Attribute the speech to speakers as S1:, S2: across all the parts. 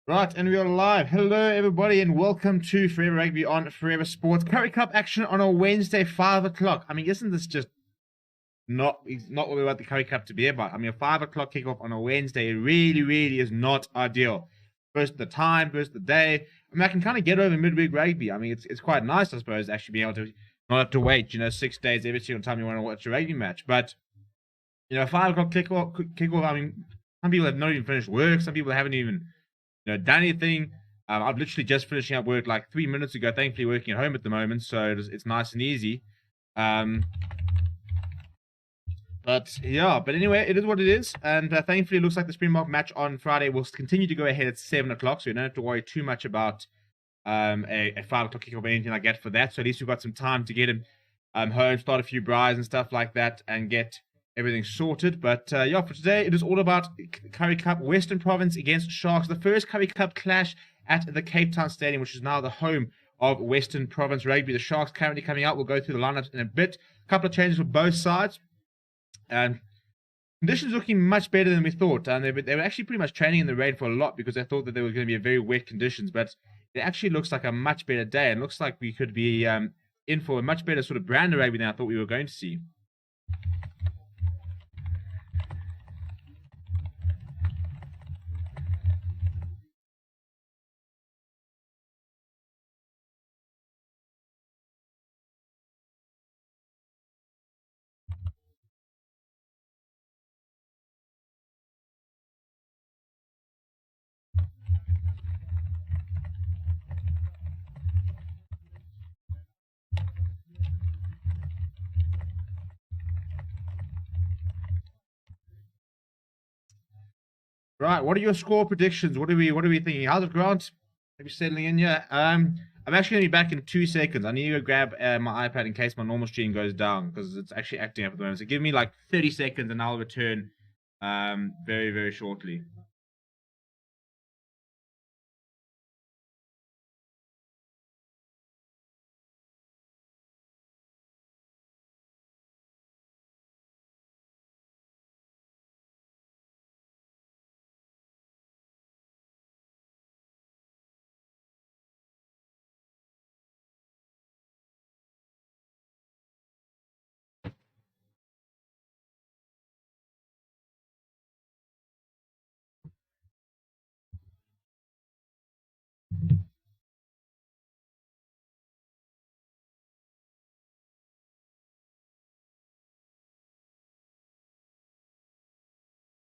S1: Right, and we are live. Hello, everybody, and welcome to Forever Rugby on Forever Sports. Curry Cup action on a Wednesday, 5 o'clock. I mean, isn't this just not what we want the Curry Cup to be about? I mean, a 5 o'clock kickoff on a Wednesday really is not ideal. First the time, first the day. I mean, I can kind of get over midweek rugby. I mean, it's quite nice, I suppose, actually being able to not have to wait, 6 days every single time you want to watch a rugby match. But, 5 o'clock kickoff, I mean, some people have not even finished work. Some people haven't even done anything. I've literally just finishing up work like 3 minutes ago. Thankfully, working at home at the moment, so it's nice and easy. But anyway, it is what it is, and thankfully, it looks like the Springbok match on Friday will continue to go ahead at 7 o'clock, so you don't have to worry too much about a 5 o'clock kickoff or anything like that for that. So at least we've got some time to get him home, start a few braais and stuff like that, and get everything sorted. But for today, it is all about Curry Cup, Western Province against Sharks. The first Curry Cup clash at the Cape Town Stadium, which is now the home of Western Province Rugby. The Sharks currently coming out. We'll go through the lineups in a bit. A couple of changes for both sides. Conditions looking much better than we thought. They were actually pretty much training in the rain for a lot because they thought that there were going to be very wet conditions. But it actually looks like a much better day, and looks like we could be in for a much better sort of brand of rugby than I thought we were going to see. Right, what are your score predictions? What are we thinking? How's it, Grant? Maybe settling in here. I'm actually going to be back in 2 seconds. I need to go grab my iPad in case my normal stream goes down because it's actually acting up at the moment. So give me like 30 seconds and I'll return very shortly.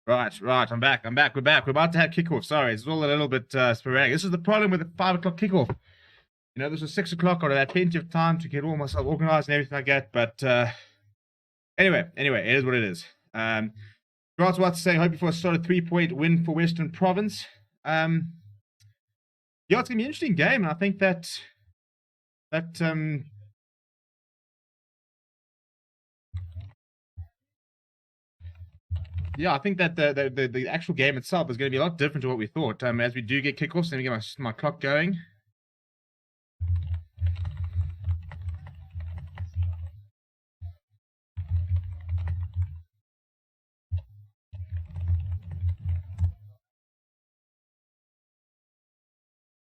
S1: Right. I'm back. We're back. We're about to have kickoff. Sorry, it's all a little bit sporadic. This is the problem with the 5 o'clock kickoff. This was 6 o'clock. I'd had plenty of time to get all myself organized and everything like that. But anyway, it is what it is. Grant's about to say, hoping for a solid 3-point win for Western Province. It's gonna be an interesting game, and I think that I think that the actual game itself is going to be a lot different to what we thought. As we do get kickoffs, let me get my clock going.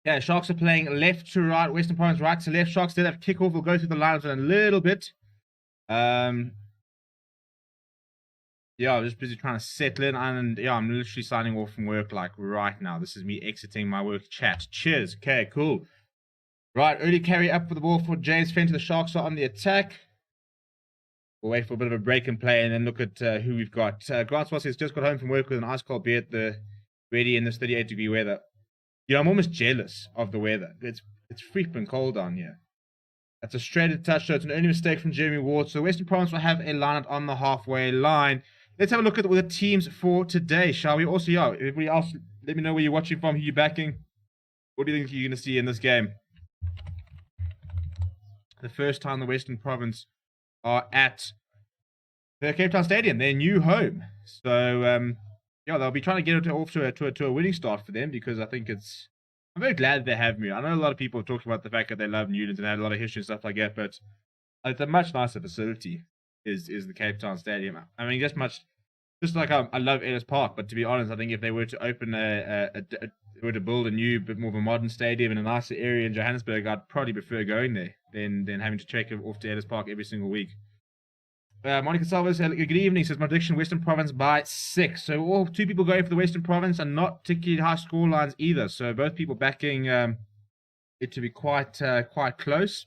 S1: Yeah, Sharks are playing left to right, Western Province right to left. Sharks did have kickoff. We'll go through the lines in a little bit. I'm just busy trying to settle in, and I'm literally signing off from work like right now. This is me exiting my work chat. Cheers. Okay, cool. Right, early carry up for the ball for James Fenton. The Sharks are on the attack. We'll wait for a bit of a break and play, and then look at who we've got. Grant Swassi has just got home from work with an ice cold beer ready in this 38-degree weather. I'm almost jealous of the weather. It's freaking cold down here. That's a straight touch, so it's an early mistake from Jeremy Ward. So Western Province will have a line on the halfway line. Let's have a look at the teams for today, shall we? Also, everybody else, let me know where you're watching from, who you're backing. What do you think you're going to see in this game? The first time the Western Province are at the Cape Town Stadium, their new home. So, they'll be trying to get it off to a winning start for them because I think I'm very glad they have me. I know a lot of people have talked about the fact that they love Newlands and they had a lot of history and stuff like that, but it's a much nicer facility is the Cape Town Stadium. I mean, just like I love Ellis Park, but to be honest, I think if they were to open a were to build a new, bit more of a modern stadium in a nicer area in Johannesburg, I'd probably prefer going there than having to trek off to Ellis Park every single week. Monica Salvas, good evening, says my prediction, Western Province by 6. So all two people going for the Western Province and not particularly high score lines either. So both people backing it to be quite close.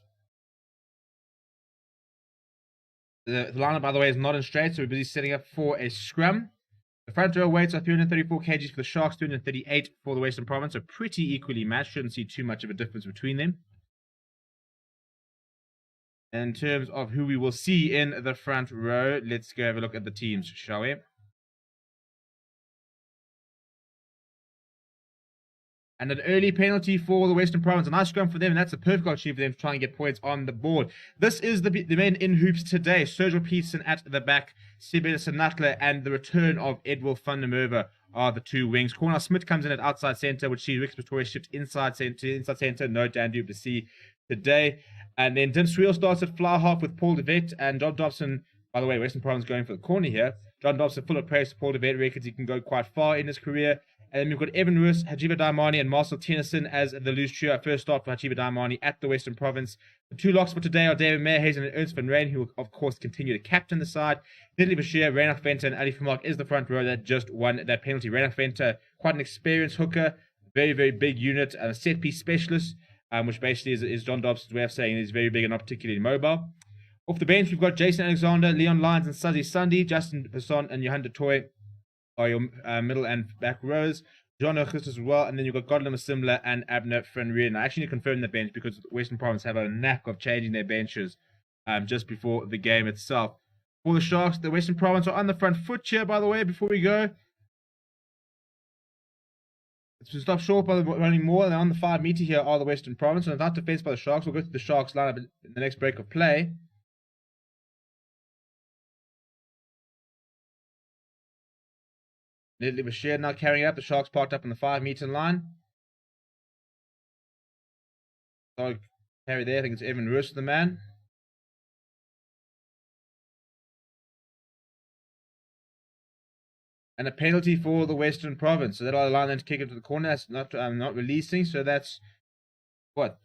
S1: The lineup, by the way, is not in straight, so we're busy setting up for a scrum. The front row weights are 334 kgs for the Sharks, 338 for the Western Province, so pretty equally matched. Shouldn't see too much of a difference between them. In terms of who we will see in the front row, let's go have a look at the teams, shall we? And an early penalty for the Western Province. A nice scrum for them, and that's a perfect opportunity for them to try and get points on the board. This is the men in hoops today. Sergio Peterson at the back, Sibele Senatla, and the return of Edwil van der Merwe are the two wings. Cornel Smith comes in at outside centre, which sees Rick Pretorius shift inside centre. No Dan du Plessis today. And then Dim Sweel starts at fly half with Paul de Vet and John Dobson. By the way, Western Province going for the corner here. John Dobson full of praise to Paul de Vet, reckons he can go quite far in his career. And then we've got Evan Roos, Hajiba Daimani, and Marcel Tennyson as the loose trio. First start for Hajiba Daimani at the Western Province. The two locks for today are David Meerhuis and Ernst van Rijn, who will, of course, continue to captain the side. Diddley Bashir, Reinhard Venter, and Ali Vermaak is the front row that just won that penalty. Reinhard Venter, quite an experienced hooker, very, very big unit, and a set-piece specialist, which basically is John Dobson's way of saying he's very big and not particularly mobile. Off the bench, we've got Jason Alexander, Leon Lyons, and Sazi Sundhi. Justin Besson and Johan de Toy are your middle and back rows. John Augustus as well, and then you've got Godlin Simler and Abner van Rijn. I actually need to confirm the bench because Western Province have a knack of changing their benches just before the game itself. For the Sharks, the Western Province are on the front foot here, by the way, before we go. To stop short by running more than on the 5 meter here are the Western Province. And without defense by the Sharks, we'll go to the Sharks lineup in the next break of play. Diddley Bashir now carrying it up. The Sharks parked up on the 5 meter line. So carry there. I think it's Evan Roos, the man. And a penalty for the Western Province. So that'll allow them to kick it to the corner. That's not releasing. So that's what?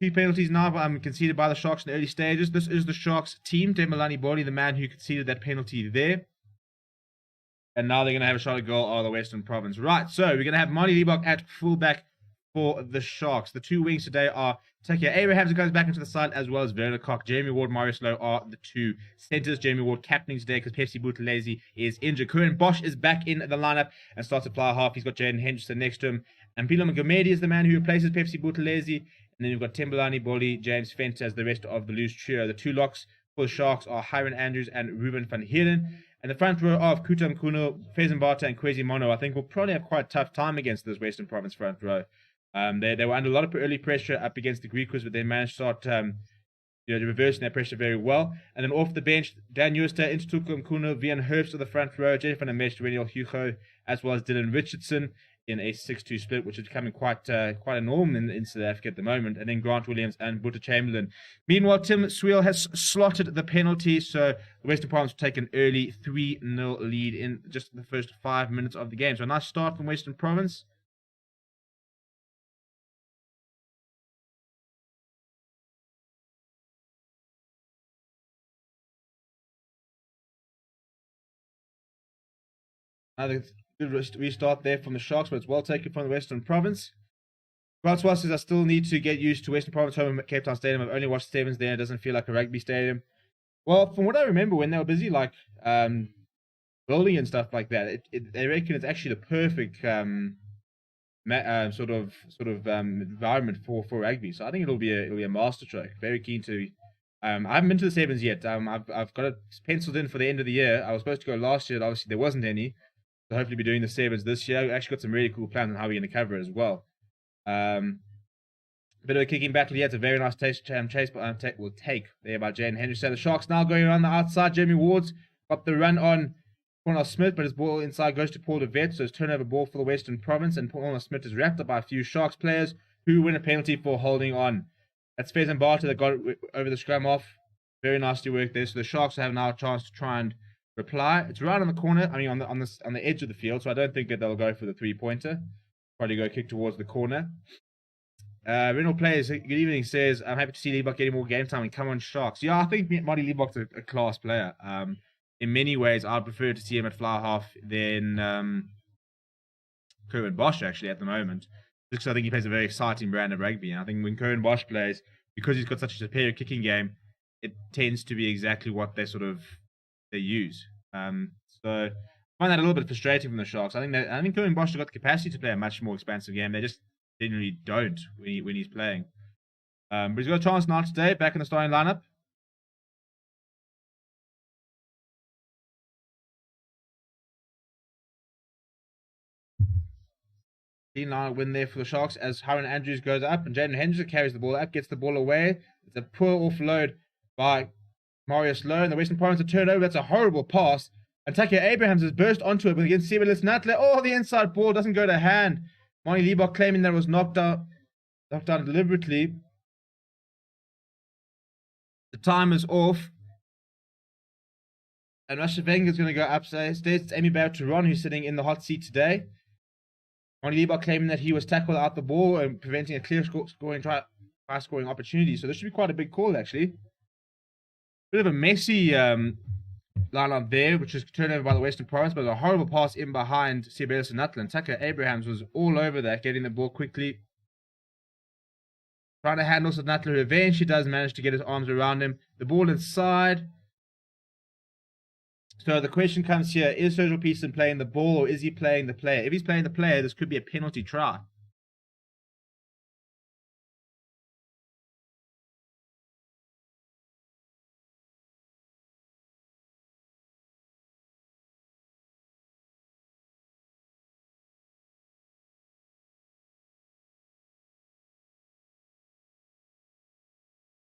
S1: 2 penalties now conceded by the Sharks in the early stages. This is the Sharks team. Demelani Body, the man who conceded that penalty there. And now they're going to have a shot at goal of the Western Province. Right, so we're going to have Marty Liebach at fullback for the Sharks. The 2 wings today are Takia Abrahams, who goes back into the side, as well as Werner Koch. Jamie Ward, Marius Lowe are the 2 centres. Jamie Ward captaining today because Pepsi Buthelezi is injured. Curran Bosch is back in the lineup and starts to fly half. He's got Jaden Henderson next to him. And Pilo Magomedi is the man who replaces Pepsi Buthelezi. And then you've got Tembelani Boli, James Fenter as the rest of the loose trio. The 2 locks for the Sharks are Hiron Andrews and Ruben van Heerden. And the front row of Kutam Kuno, Faison Bata, and Kwesi Mono, I think will probably have quite a tough time against this Western Province front row. They were under a lot of early pressure up against the Griquas, but they managed to start reversing that pressure very well. And then off the bench, Dan Jooste, Intertukum Kuno, Vian Herbst to the front row, Jennifer Namesh, Reniel Hugo, as well as Dylan Richardson in a 6-2 split, which is becoming quite a norm in South Africa at the moment. And then Grant Williams and Boeta Chamberlain. Meanwhile, Tim Sweel has slotted the penalty, so the Western Province will take an early 3-0 lead in just the first 5 minutes of the game. So a nice start from Western Province. Another good restart there from the Sharks, but it's well taken from the Western Province. Francois says, I still need to get used to Western Province home at Cape Town Stadium. I've only watched sevens there. It doesn't feel like a rugby stadium. Well, from what I remember, when they were busy building and stuff like that, they reckon it's actually the perfect environment for rugby. So I think it'll be a masterstroke. Very keen to. I haven't been to the sevens yet. I've got it penciled in for the end of the year. I was supposed to go last year. Obviously, there wasn't any. So hopefully, be doing the sevens this year. We've actually got some really cool plans on how we're going to cover it as well. A bit of a kicking battle. Yeah, it's a very nice chase will take there by Jaden Henderson. The Sharks now going around the outside. Jeremy Ward's got the run on Cornel Smith, but his ball inside goes to Paul de Vet. So it's turnover ball for the Western Province, and Cornel Smith is wrapped up by a few Sharks players who win a penalty for holding on. That's Faison Bata that got it over the scrum off. Very nicely worked there. So the Sharks have now a chance to try and reply. It's right on the corner. I mean, on the edge of the field. So I don't think that they'll go for the 3-pointer. Probably go kick towards the corner. Renal Players, good evening, says, I'm happy to see Liebach getting more game time and come on Sharks. Yeah, I think Marty Liebach's a class player. In many ways, I'd prefer to see him at fly half than Curwin Bosch, actually, at the moment. Just because I think he plays a very exciting brand of rugby. And I think when Curwin Bosch plays, because he's got such a superior kicking game, it tends to be exactly what they use. So I find that a little bit frustrating from the Sharks. I think Curwin Bosch has got the capacity to play a much more expansive game. They just generally don't when he's playing. But he's got a chance now today, back in the starting lineup. Line win there for the Sharks as Haran Andrews goes up and Jaden Hendrick carries the ball up, gets the ball away. It's a poor offload by Marius Lowe in the Western Province. A turnover. That's a horrible pass. And Taki Abrahams has burst onto it, but against Sibelis Natler. Oh, the inside ball doesn't go to hand. Marty Liebach claiming that it was knocked down deliberately. The time is off. And Rasha Wenger is going to go upstairs. It's Amy Barrett-Turon who's sitting in the hot seat today. Marty Liebach claiming that he was tackled out the ball and preventing a clear scoring opportunity. So this should be quite a big call, actually. Bit of a messy line-up there, which was turned over by the Western Province, but a horrible pass in behind Sibelis and Nuttland. Tucker Abrahams was all over that, getting the ball quickly. Trying to handle Nuttler, who eventually does manage to get his arms around him. The ball inside. So the question comes here, is Sergio Peterson playing the ball or is he playing the player? If he's playing the player, this could be a penalty try.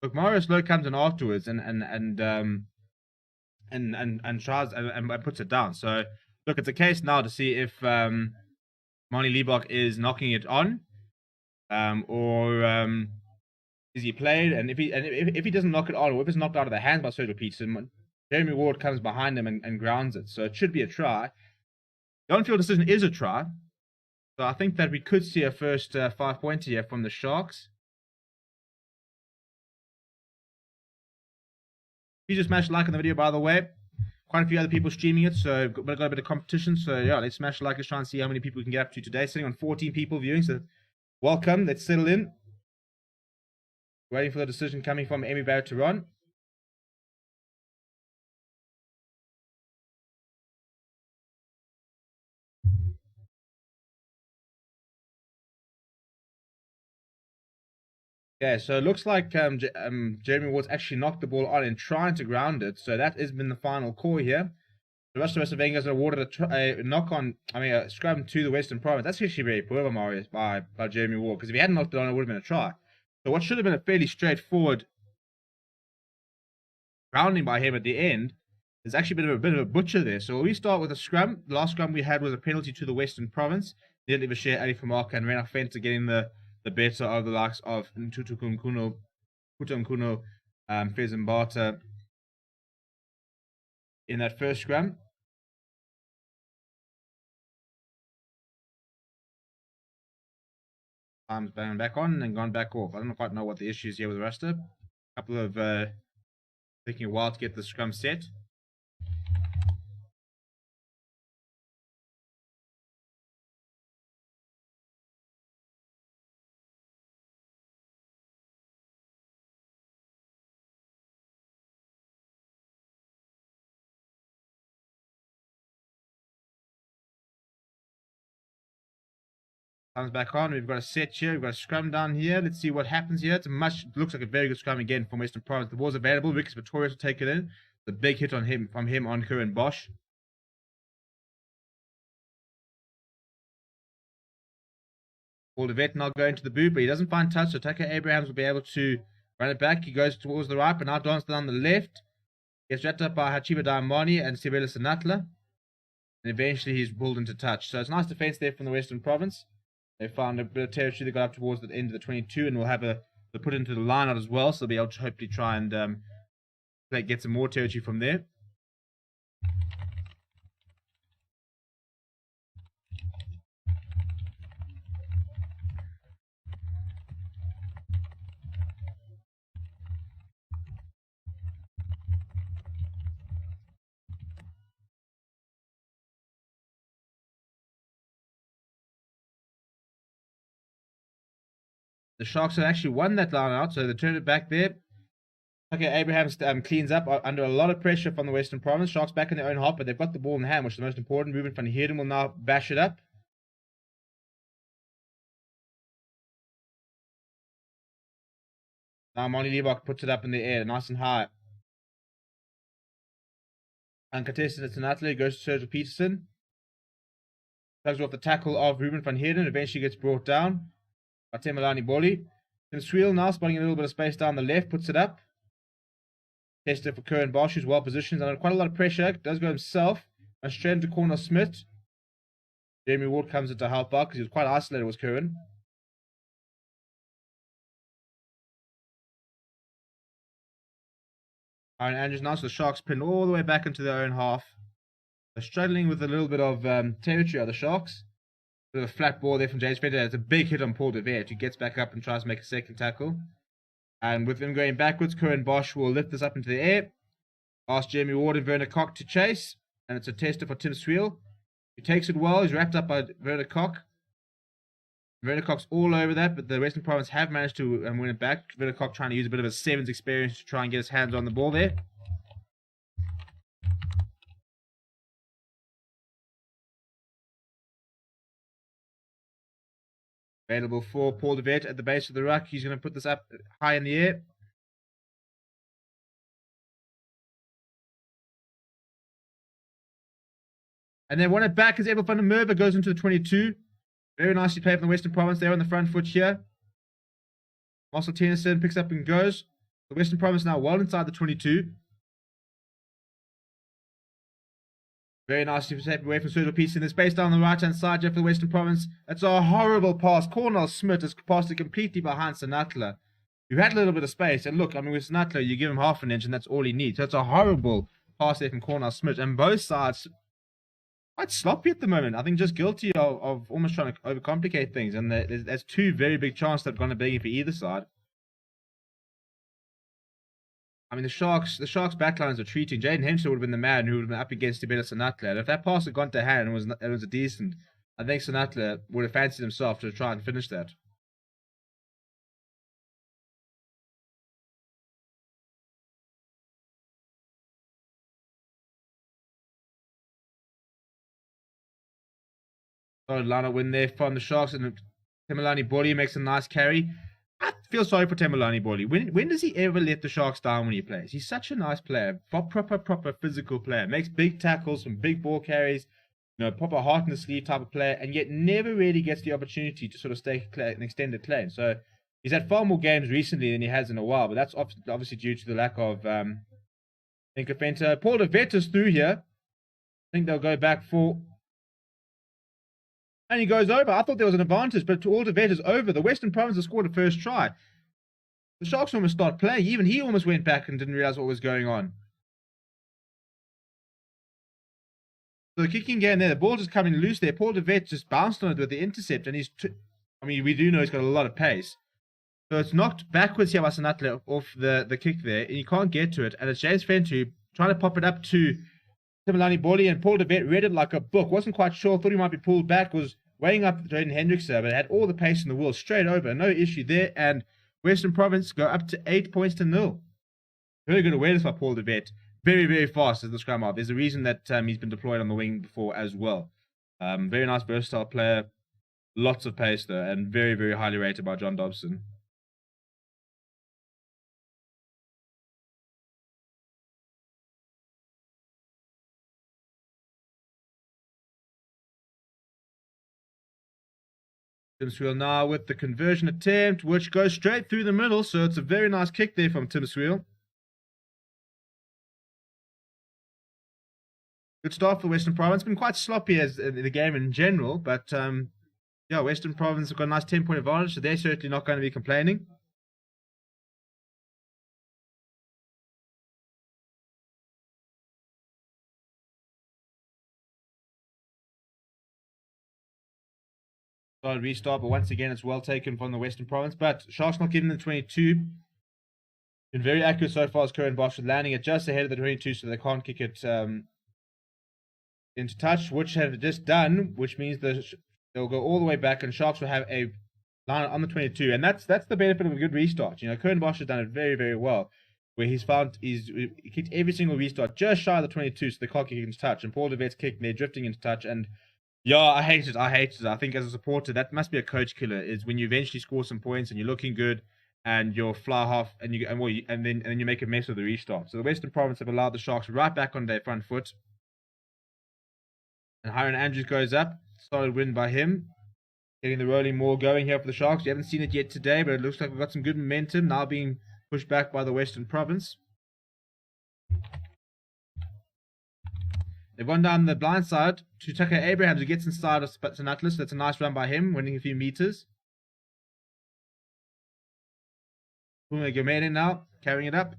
S1: Look, Marius Lowe comes in afterwards and tries and puts it down. So look, it's a case now to see if Marty Liebach is knocking it on, or is he played? And if he doesn't knock it on, or if it's knocked out of the hands by Sergio Peterson, Jeremy Ward comes behind him and grounds it. So it should be a try. The on-field decision is a try. So I think that we could see a first 5-pointer here from the Sharks. Please just smash like on the video, by the way. Quite a few other people streaming it, so we've got a bit of competition. So yeah, let's smash like. Let's try and see how many people we can get up to today. Sitting on 14 people viewing, so welcome. Let's settle in. Waiting for the decision coming from Amy Barrett-Turon. Yeah, so it looks like Jeremy Ward's actually knocked the ball on and trying to ground it. So that has been the final call here. The rest of Wenger has awarded a scrum to the Western Province. That's actually very poor by Jeremy Ward, because if he hadn't knocked it on, it would have been a try. So what should have been a fairly straightforward grounding by him at the end is actually a bit of a butcher there. So we start with a scrum. The last scrum we had was a penalty to the Western Province. Nearly Bashir, Ali Famaka, and Renach Fenter getting the better of the likes of Ntutukunkuno, Kutamkuno, Fezembata in that first scrum. Time's banged back on and gone back off. I don't quite know what the issue is here with the roster. A couple of taking a while to get the scrum set. Comes back on. We've got a set here. We've got a scrum down here. Let's see what happens here. Looks like a very good scrum again from Western Province. The ball's available. Rick's Victorious will take it in. The big hit on him on Curwin Bosch. Ball to now going to the boot, but he doesn't find touch, so Tucker Abrahams will be able to run it back. He goes towards the right, but now dances down the left. Gets wrapped up by Hachiba Diamani and Sibelis Natla. And eventually he's pulled into touch. So it's a nice defense there from the Western Province. They found a bit of territory. They got up towards the end of the 22, and we'll have they'll put into the line out as well, so they'll be able to hopefully try and get some more territory from there. The Sharks have actually won that line out, so they turned it back there. Okay, Abrahams cleans up under a lot of pressure from the Western Province. Sharks back in their own half, but they've got the ball in hand, which is the most important. Ruben van Heerden will now bash it up. Now Monty Liebach puts it up in the air, nice and high. Uncontested at Sinatli, goes to Sergio Peterson. Tugs off the tackle of Ruben van Heerden, eventually gets brought down by Temelani Boli. Tim Sweel now spotting a little bit of space down the left, puts it up. Tester for Curran Bosch, who's well positioned, under quite a lot of pressure, does go himself, and straight into corner Smith. Jeremy Ward comes in to help out because he was quite isolated, was Curran. Aaron Andrews now, so the Sharks pinned all the way back into their own half. They're struggling with a little bit of territory of the Sharks. Bit of a flat ball there from James Fender. It's a big hit on Paul de Wet, who gets back up and tries to make a second tackle. And with them going backwards, Curran Bosch will lift this up into the air. Ask Jeremy Ward and Werner Koch to chase. And it's a tester for Tim Sweel. He takes it well. He's wrapped up by Werner Koch. Werner Koch's all over that, but the Western Province have managed to win it back. Werner Koch trying to use a bit of his sevens experience to try and get his hands on the ball there. Available for Paul de Wet at the base of the ruck. He's going to put this up high in the air. And then won it back as Abel van der Merwe goes into the 22. Very nicely played from the Western Province there on the front foot here. Marcel Tennyson picks up and goes. The Western Province now well inside the 22. Very nicely taken away from Sergio Peterson. There's space down the right-hand side here for the Western Province. That's a horrible pass. Cornel Smith has passed it completely behind Sinatla. You had a little bit of space. And look, I mean, with Sinatla, you give him half an inch and that's all he needs. So it's a horrible pass there from Cornel Smith. And both sides quite sloppy at the moment. I think just guilty of almost trying to overcomplicate things. And there's two very big chances that have gone to begging for either side. I mean, the Sharks backlines are treating. Jaden Henschel would have been the man who would have been up against Tibeta Sinatla. And if that pass had gone to hand and it was a decent, I think Sinatla would have fancied himself to try and finish that. Solid line win there from the Sharks, and Temelani Boli makes a nice carry. I feel sorry for Temelani Boli. When does he ever let the Sharks down when he plays? He's such a nice player, proper physical player. Makes big tackles from big ball carries, proper heart in the sleeve type of player, and yet never really gets the opportunity to sort of stake an extended claim. So he's had far more games recently than he has in a while, but that's obviously due to the lack of Inkafenta. Paul de Wet is through here. I think they'll go back for... And he goes over. I thought there was an advantage, but Paul de Wet is over. The Western Province has scored a first try. The Sharks almost start playing. Even he almost went back and didn't realize what was going on. So the kicking game there, the ball just coming loose there. Paul de Wet just bounced on it with the intercept, and we do know he's got a lot of pace. So it's knocked backwards here by Sinatla off the kick there, and you can't get to it. And it's James Fentu trying to pop it up to Temelani Boli, and Paul de Wet read it like a book. Wasn't quite sure, thought he might be pulled back, was weighing up Jaden Hendricks there, but had all the pace in the world straight over. No issue there, and Western Province go up to 8-0. Very good awareness by Paul de Wet. Very fast as the scrum half. There's a reason that he's been deployed on the wing before as well. Very nice, versatile player. Lots of pace though, and very highly rated by John Dobson. Tim Sweel now with the conversion attempt, which goes straight through the middle. So it's a very nice kick there from Tim Sweel. Good start for Western Province. Been quite sloppy as in the game in general, but yeah, Western Province have got a nice 10-point advantage, so they're certainly not going to be complaining. Solid restart, but once again, it's well taken from the Western Province. But Sharks not getting the 22. Been very accurate so far as Curran Bosch with landing it just ahead of the 22, so they can't kick it into touch, which have just done, which means they'll go all the way back, and Sharks will have a line on the 22, and that's the benefit of a good restart. You know, Curran Bosch has done it very, very well, where he kicked every single restart just shy of the 22, so the clock kicked into touch, and Paul de Vet's kicking there, drifting into touch, and yeah, I hate it. I hate it. I think as a supporter, that must be a coach killer. Is when you eventually score some points and you're looking good, and you're fly half, and then you make a mess of the restart. So the Western Province have allowed the Sharks right back on their front foot, and Hiron Andrews goes up. Solid win by him, getting the rolling maul going here for the Sharks. You haven't seen it yet today, but it looks like we've got some good momentum now being pushed back by the Western Province. They've gone down the blind side to Tucker Abrahams, who gets inside of St. Atlas. That's a nice run by him, winning a few meters. Puma Gomede now, carrying it up.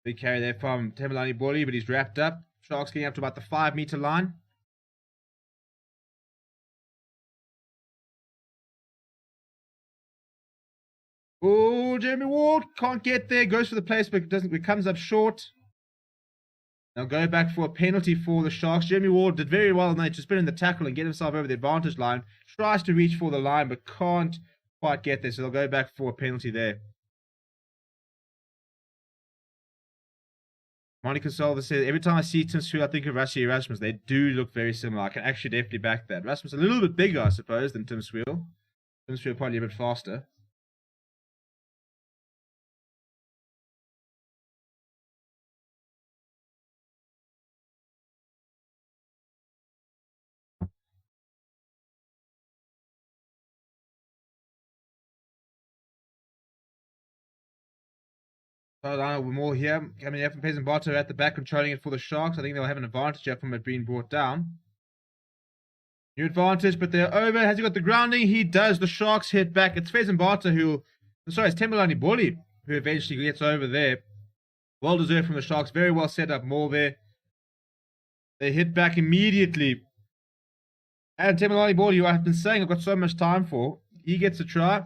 S1: Big carry there from Temalani Boli, but he's wrapped up. Sharks getting up to about the 5-meter line. Oh, Jeremy Ward can't get there. Goes for the place, but it comes up short. They'll go back for a penalty for the Sharks. Jeremy Ward did very well tonight to spin in the tackle and get himself over the advantage line. Tries to reach for the line, but can't quite get there. So they'll go back for a penalty there. Monica Silva says, every time I see Tim Swiel, I think of Rassie Erasmus. They do look very similar. I can actually definitely back that. Rasmus a little bit bigger, I suppose, than Tim Swiel. Tim Swiel probably a bit faster. So more here. Coming here from Peasant Barto at the back, controlling it for the Sharks. I think they'll have an advantage here from it being brought down. New advantage, but they're over. Has he got the grounding? He does. The Sharks hit back. It's Peasant Barto it's Temalani Boli who eventually gets over there. Well deserved from the Sharks. Very well set up more there. They hit back immediately. And Temalani Boli, who I've been saying I've got so much time for, he gets a try.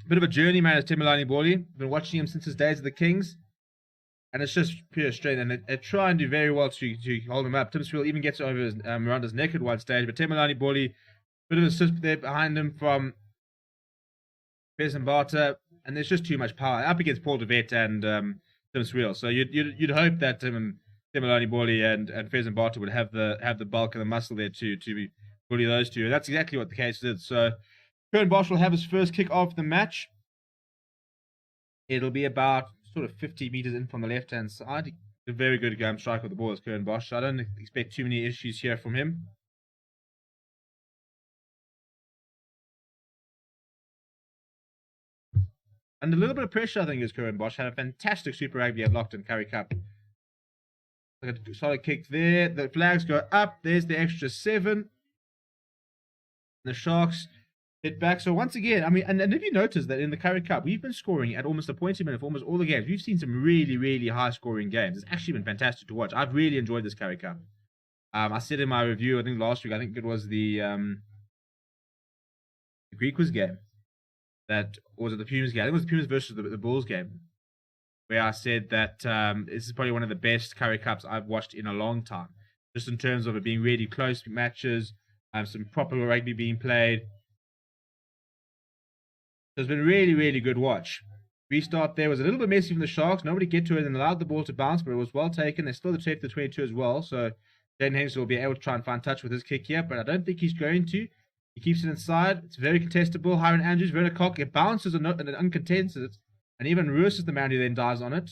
S1: Bit of a journeyman as Temalani Boli. Been watching him since his days at the Kings. And it's just pure strength. And they try and do very well to hold him up. Tim Swiel even gets over Miranda's neck at one stage. But Temalani Boli, bit of assist there behind him from Pearson Barter. And there's just too much power. Up against Paul de Vet and Tim Swiel. So you'd hope that Temalani Boli and Pearson Barter would have the bulk of the muscle there to bully those two. And that's exactly what the case did. So Curran Bosch will have his first kick of the match. It'll be about sort of 50 meters in from the left-hand side. A very good strike with the ball is Curran Bosch. So I don't expect too many issues here from him. Under a little bit of pressure, I think, is Curran Bosch. Had a fantastic Super Rugby at Lockton Curry Cup. Like a solid kick there. The flags go up. There's the extra 7. The Sharks hit back. So once again, I mean, and if you notice that in the Curry Cup, we've been scoring at almost a point a minute for almost all the games. We've seen some really, really high-scoring games. It's actually been fantastic to watch. I've really enjoyed this Curry Cup. I said in my review, I think last week, I think it was the Greek Quiz game. Or was it the Pumas game? I think it was the Pumas versus the Bulls game, where I said that this is probably one of the best Curry Cups I've watched in a long time. Just in terms of it being really close matches, some proper rugby being played. So it's been a really, really good watch. Restart there was a little bit messy from the Sharks. Nobody get to it and allowed the ball to bounce, but it was well taken. They still saved the 22 as well. So Jaden Henderson will be able to try and find touch with his kick here, but I don't think he's going to. He keeps it inside. It's very contestable. Hiron Andrews, Werner Koch, it bounces and uncontested. And even Roos is the man who then dies on it.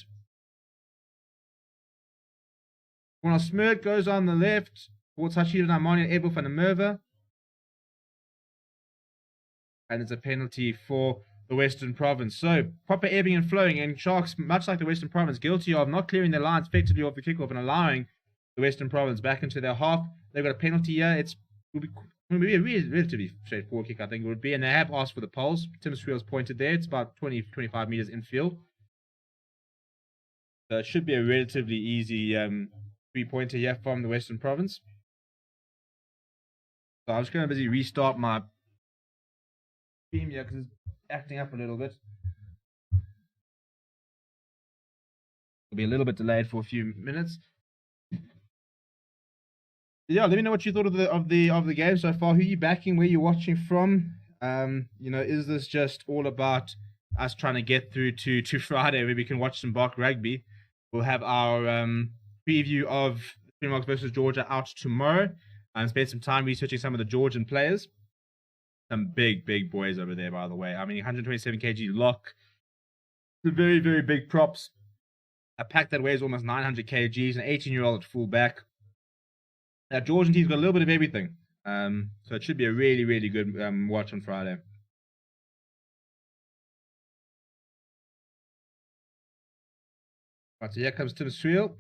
S1: Ronald Smirk goes on the left towards Hashid Amani and Abel van der Merwe. And it's a penalty for the Western Province. So, proper ebbing and flowing. And Sharks, much like the Western Province, guilty of not clearing their lines effectively off the kickoff and allowing the Western Province back into their half. They've got a penalty here. It will be a relatively straightforward kick, I think it would be. And they have asked for the poles. Tim Swiel's pointed there. It's about 20-25 meters infield. So it should be a relatively easy 3-pointer here from the Western Province. So I'm just going to busy restart my stream here because it's acting up a little bit. It'll be a little bit delayed for a few minutes. Yeah, let me know what you thought of the game so far. Who you backing? Where you watching from? Is this just all about us trying to get through to Friday where we can watch some Bok rugby? We'll have our preview of Springboks versus Georgia out tomorrow and spend some time researching some of the Georgian players. Some big boys over there, by the way. I mean, 127 kg lock. The very, very big props. A pack that weighs almost 900 kgs, an 18-year-old at fullback. Now, Georgian team's got a little bit of everything. So it should be a really, really good watch on Friday. Right, so here comes Tim Swiel.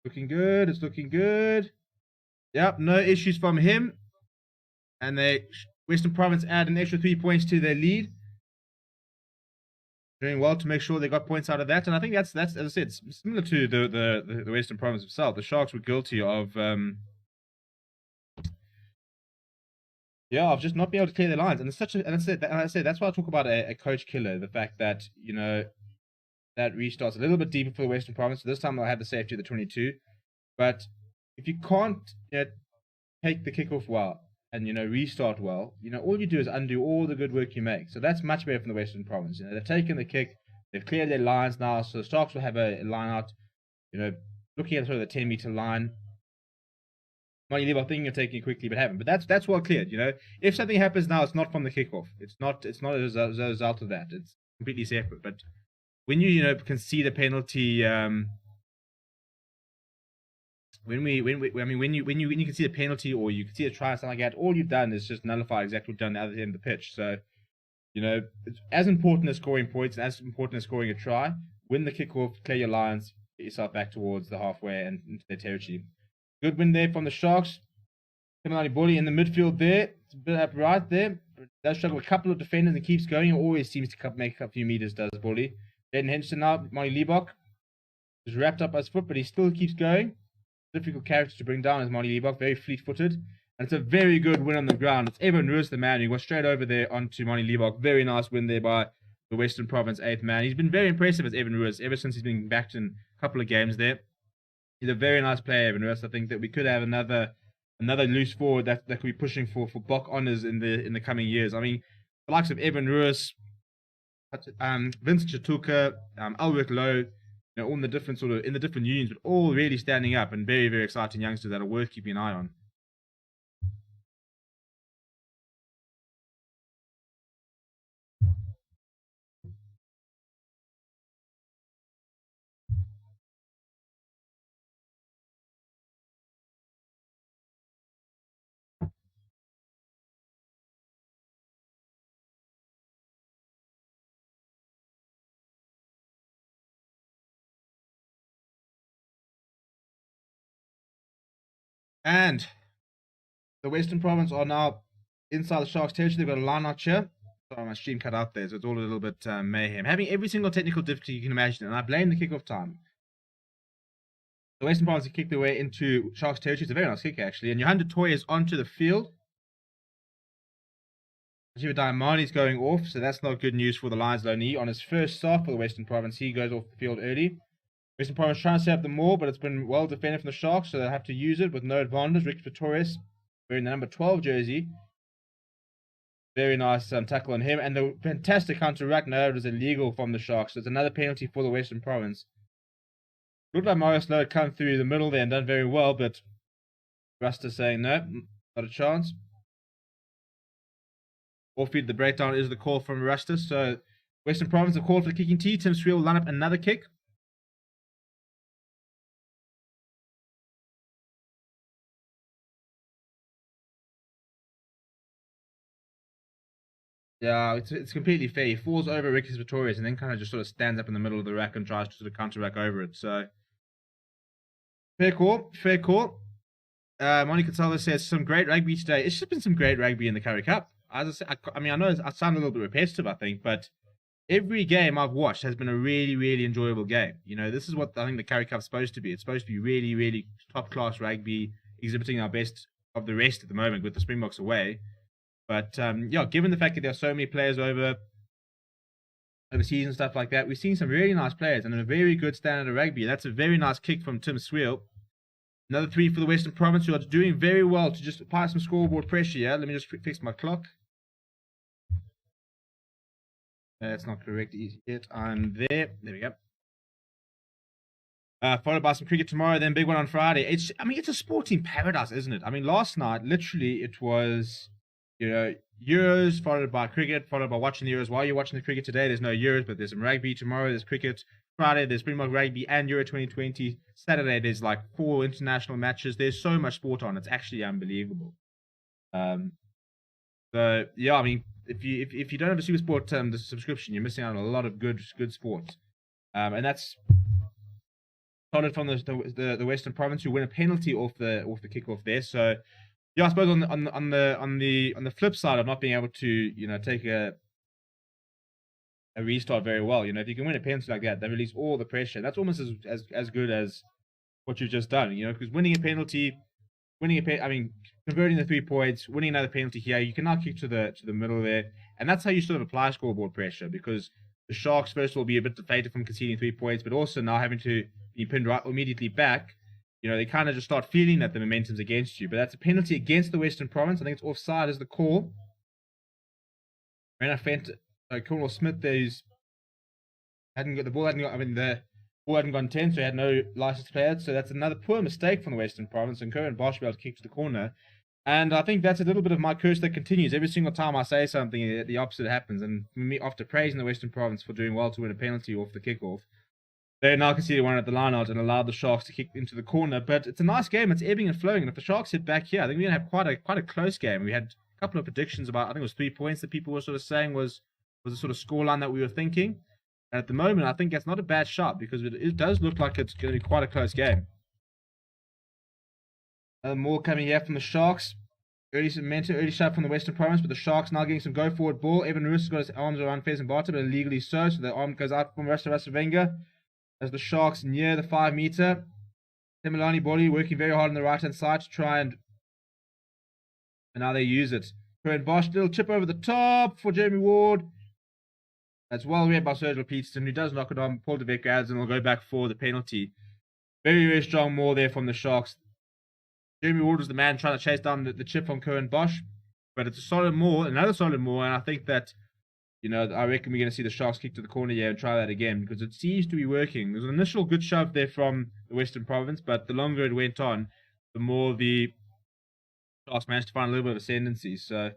S1: Looking good. It's looking good. Yep, no issues from him. And Western Province add an extra 3 points to their lead. Doing well to make sure they got points out of that. And I think that's as I said, similar to the Western Province itself. The Sharks were guilty of of just not being able to clear their lines. And it's I said that's why I talk about a coach killer. The fact that, that restarts a little bit deeper for the Western Province. So this time they'll have the safety of the 22. But if you can't take the kickoff well and, restart well, all you do is undo all the good work you make. So that's much better from the Western Province. They've taken the kick. They've cleared their lines now. So the Sharks will have a line out, looking at sort of the 10-meter line. Money leave, I think you're taking it quickly, but haven't. But that's well cleared, If something happens now, it's not from the kickoff. It's not as a result of that. It's completely separate. But when you can see the penalty, when you can see the penalty or you can see a try or something like that, all you've done is just nullify exactly what you've done at the other end of the pitch. So, it's as important as scoring points and as important as scoring a try. Win the kickoff, clear your lines, get yourself back towards the halfway and into their territory. Good win there from the Sharks. Timilani Bully in the midfield there. It's a bit up right there. Does struggle with a couple of defenders and keeps going. It always seems to make a few meters, does Bully. Jaden Henderson now, Marty Liebach is wrapped up by his foot, but he still keeps going. Difficult character to bring down is Marty Liebach, very fleet-footed. And it's a very good win on the ground. It's Evan Roos, the man, who goes straight over there onto Marty Liebach. Very nice win there by the Western Province 8th man. He's been very impressive as Evan Roos ever since he's been backed in a couple of games there. He's a very nice player, Evan Roos. I think that we could have another loose forward that could be pushing for Bok honours in the coming years. I mean, the likes of Evan Roos, Vincent Chatuka, Albert Lowe, all in the different unions, but all really standing up and very, very exciting youngsters that are worth keeping an eye on. And the Western Province are now inside the Sharks territory. They've got a line out here. Sorry, my stream cut out there, so it's all a little bit mayhem. Having every single technical difficulty you can imagine, and I blame the kickoff time. The Western Province have kicked their way into Sharks territory. It's a very nice kick, actually. And Johan du Toit is onto the field. Shiva Diamani's going off, so that's not good news for the Lions. Loney on his first start for the Western Province, he goes off the field early. Western Province trying to set up the maul, but it's been well defended from the Sharks, so they'll have to use it with no advantage. Rick Pretorius wearing the number 12 jersey. Very nice tackle on him, and the fantastic counter-ruck. No, it was illegal from the Sharks. So it's another penalty for the Western Province. Looked like Marius Lowe had come through the middle there and done very well, but Ruster saying no, not a chance. Off-feed the breakdown is the call from Ruster. So Western Province have called for the kicking tee. Tim Swiel will line up another kick. Yeah, it's completely fair. He falls over Ricky Pretorius and then kind of just sort of stands up in the middle of the rack and tries to sort of counter-rack over it. So, fair call, fair call. Monica Salva says, some great rugby today. It's just been some great rugby in the Currie Cup. As I said, I mean, I know I sound a little bit repetitive, I think, but every game I've watched has been a really, really enjoyable game. This is what I think the Currie Cup's supposed to be. It's supposed to be really, really top-class rugby, exhibiting our best of the rest at the moment with the Springboks away. But yeah, given the fact that there are so many players overseas and stuff like that, we've seen some really nice players and a very good standard of rugby. That's a very nice kick from Tim Sweel. Another 3 for the Western Province, who are doing very well to just apply some scoreboard pressure here. Let me just fix my clock. That's not correct yet. I'm there. There we go. Followed by some cricket tomorrow, then big one on Friday. It's a sporting paradise, isn't it? I mean, last night, literally, it was, Euros, followed by cricket, followed by watching the Euros. While you're watching the cricket today, there's no Euros, but there's some rugby. Tomorrow, there's cricket. Friday, there's Springbok rugby and Euro 2020. Saturday, there's like 4 international matches. There's so much sport on. It's actually unbelievable. So yeah, I mean, if you don't have a SuperSport the subscription, you're missing out on a lot of good sports. And that's started from the Western Province, who win a penalty off the kickoff there. So yeah, I suppose on the flip side of not being able to take a restart very well, if you can win a penalty like that, they release all the pressure. That's almost as good as what you've just done, because winning a penalty, converting the 3 points, winning another penalty here, you can now kick to the middle there, and that's how you sort of apply scoreboard pressure, because the Sharks first will be a bit deflated from conceding 3 points, but also now having to be pinned right immediately back, they kind of just start feeling that the momentum's against you. But that's a penalty against the Western Province. I think it's offside as the call. Cornwall Smith, the ball hadn't gone 10, so he had no license to play it. So that's another poor mistake from the Western Province, and Curran Bosch will be able to kick to the corner. And I think that's a little bit of my curse that continues. Every single time I say something, the opposite happens. And me, after praising the Western Province for doing well to win a penalty off the kickoff, they now conceded one at the line out and allowed the Sharks to kick into the corner. But it's a nice game. It's ebbing and flowing. And if the Sharks hit back here, I think we're going to have quite a close game. We had a couple of predictions about, I think it was 3 points that people were sort of saying was the sort of scoreline that we were thinking. And at the moment, I think that's not a bad shot, because it does look like it's going to be quite a close game. More coming here from the Sharks. Early shot from the Western Province, but the Sharks now getting some go forward ball. Evan Roos has got his arms around Faison Barter, but illegally so the arm goes out from Rasavasavenge as the Sharks near the 5 meter. Temilani Boli working very hard on the right hand side to try and now they use it. Curran Bosch, little chip over the top for Jeremy Ward. That's well read by Sergio Peterson, who does knock it on. Paul de Beek adds and will go back for the penalty. Very, very strong maul there from the Sharks. Jeremy Ward was the man trying to chase down the chip from Curran Bosch. But it's a solid maul, another solid maul, and I think that, I reckon we're going to see the Sharks kick to the corner here and try that again, because it seems to be working. There's an initial good shove there from the Western Province, but the longer it went on, the more the Sharks managed to find a little bit of ascendancy. So,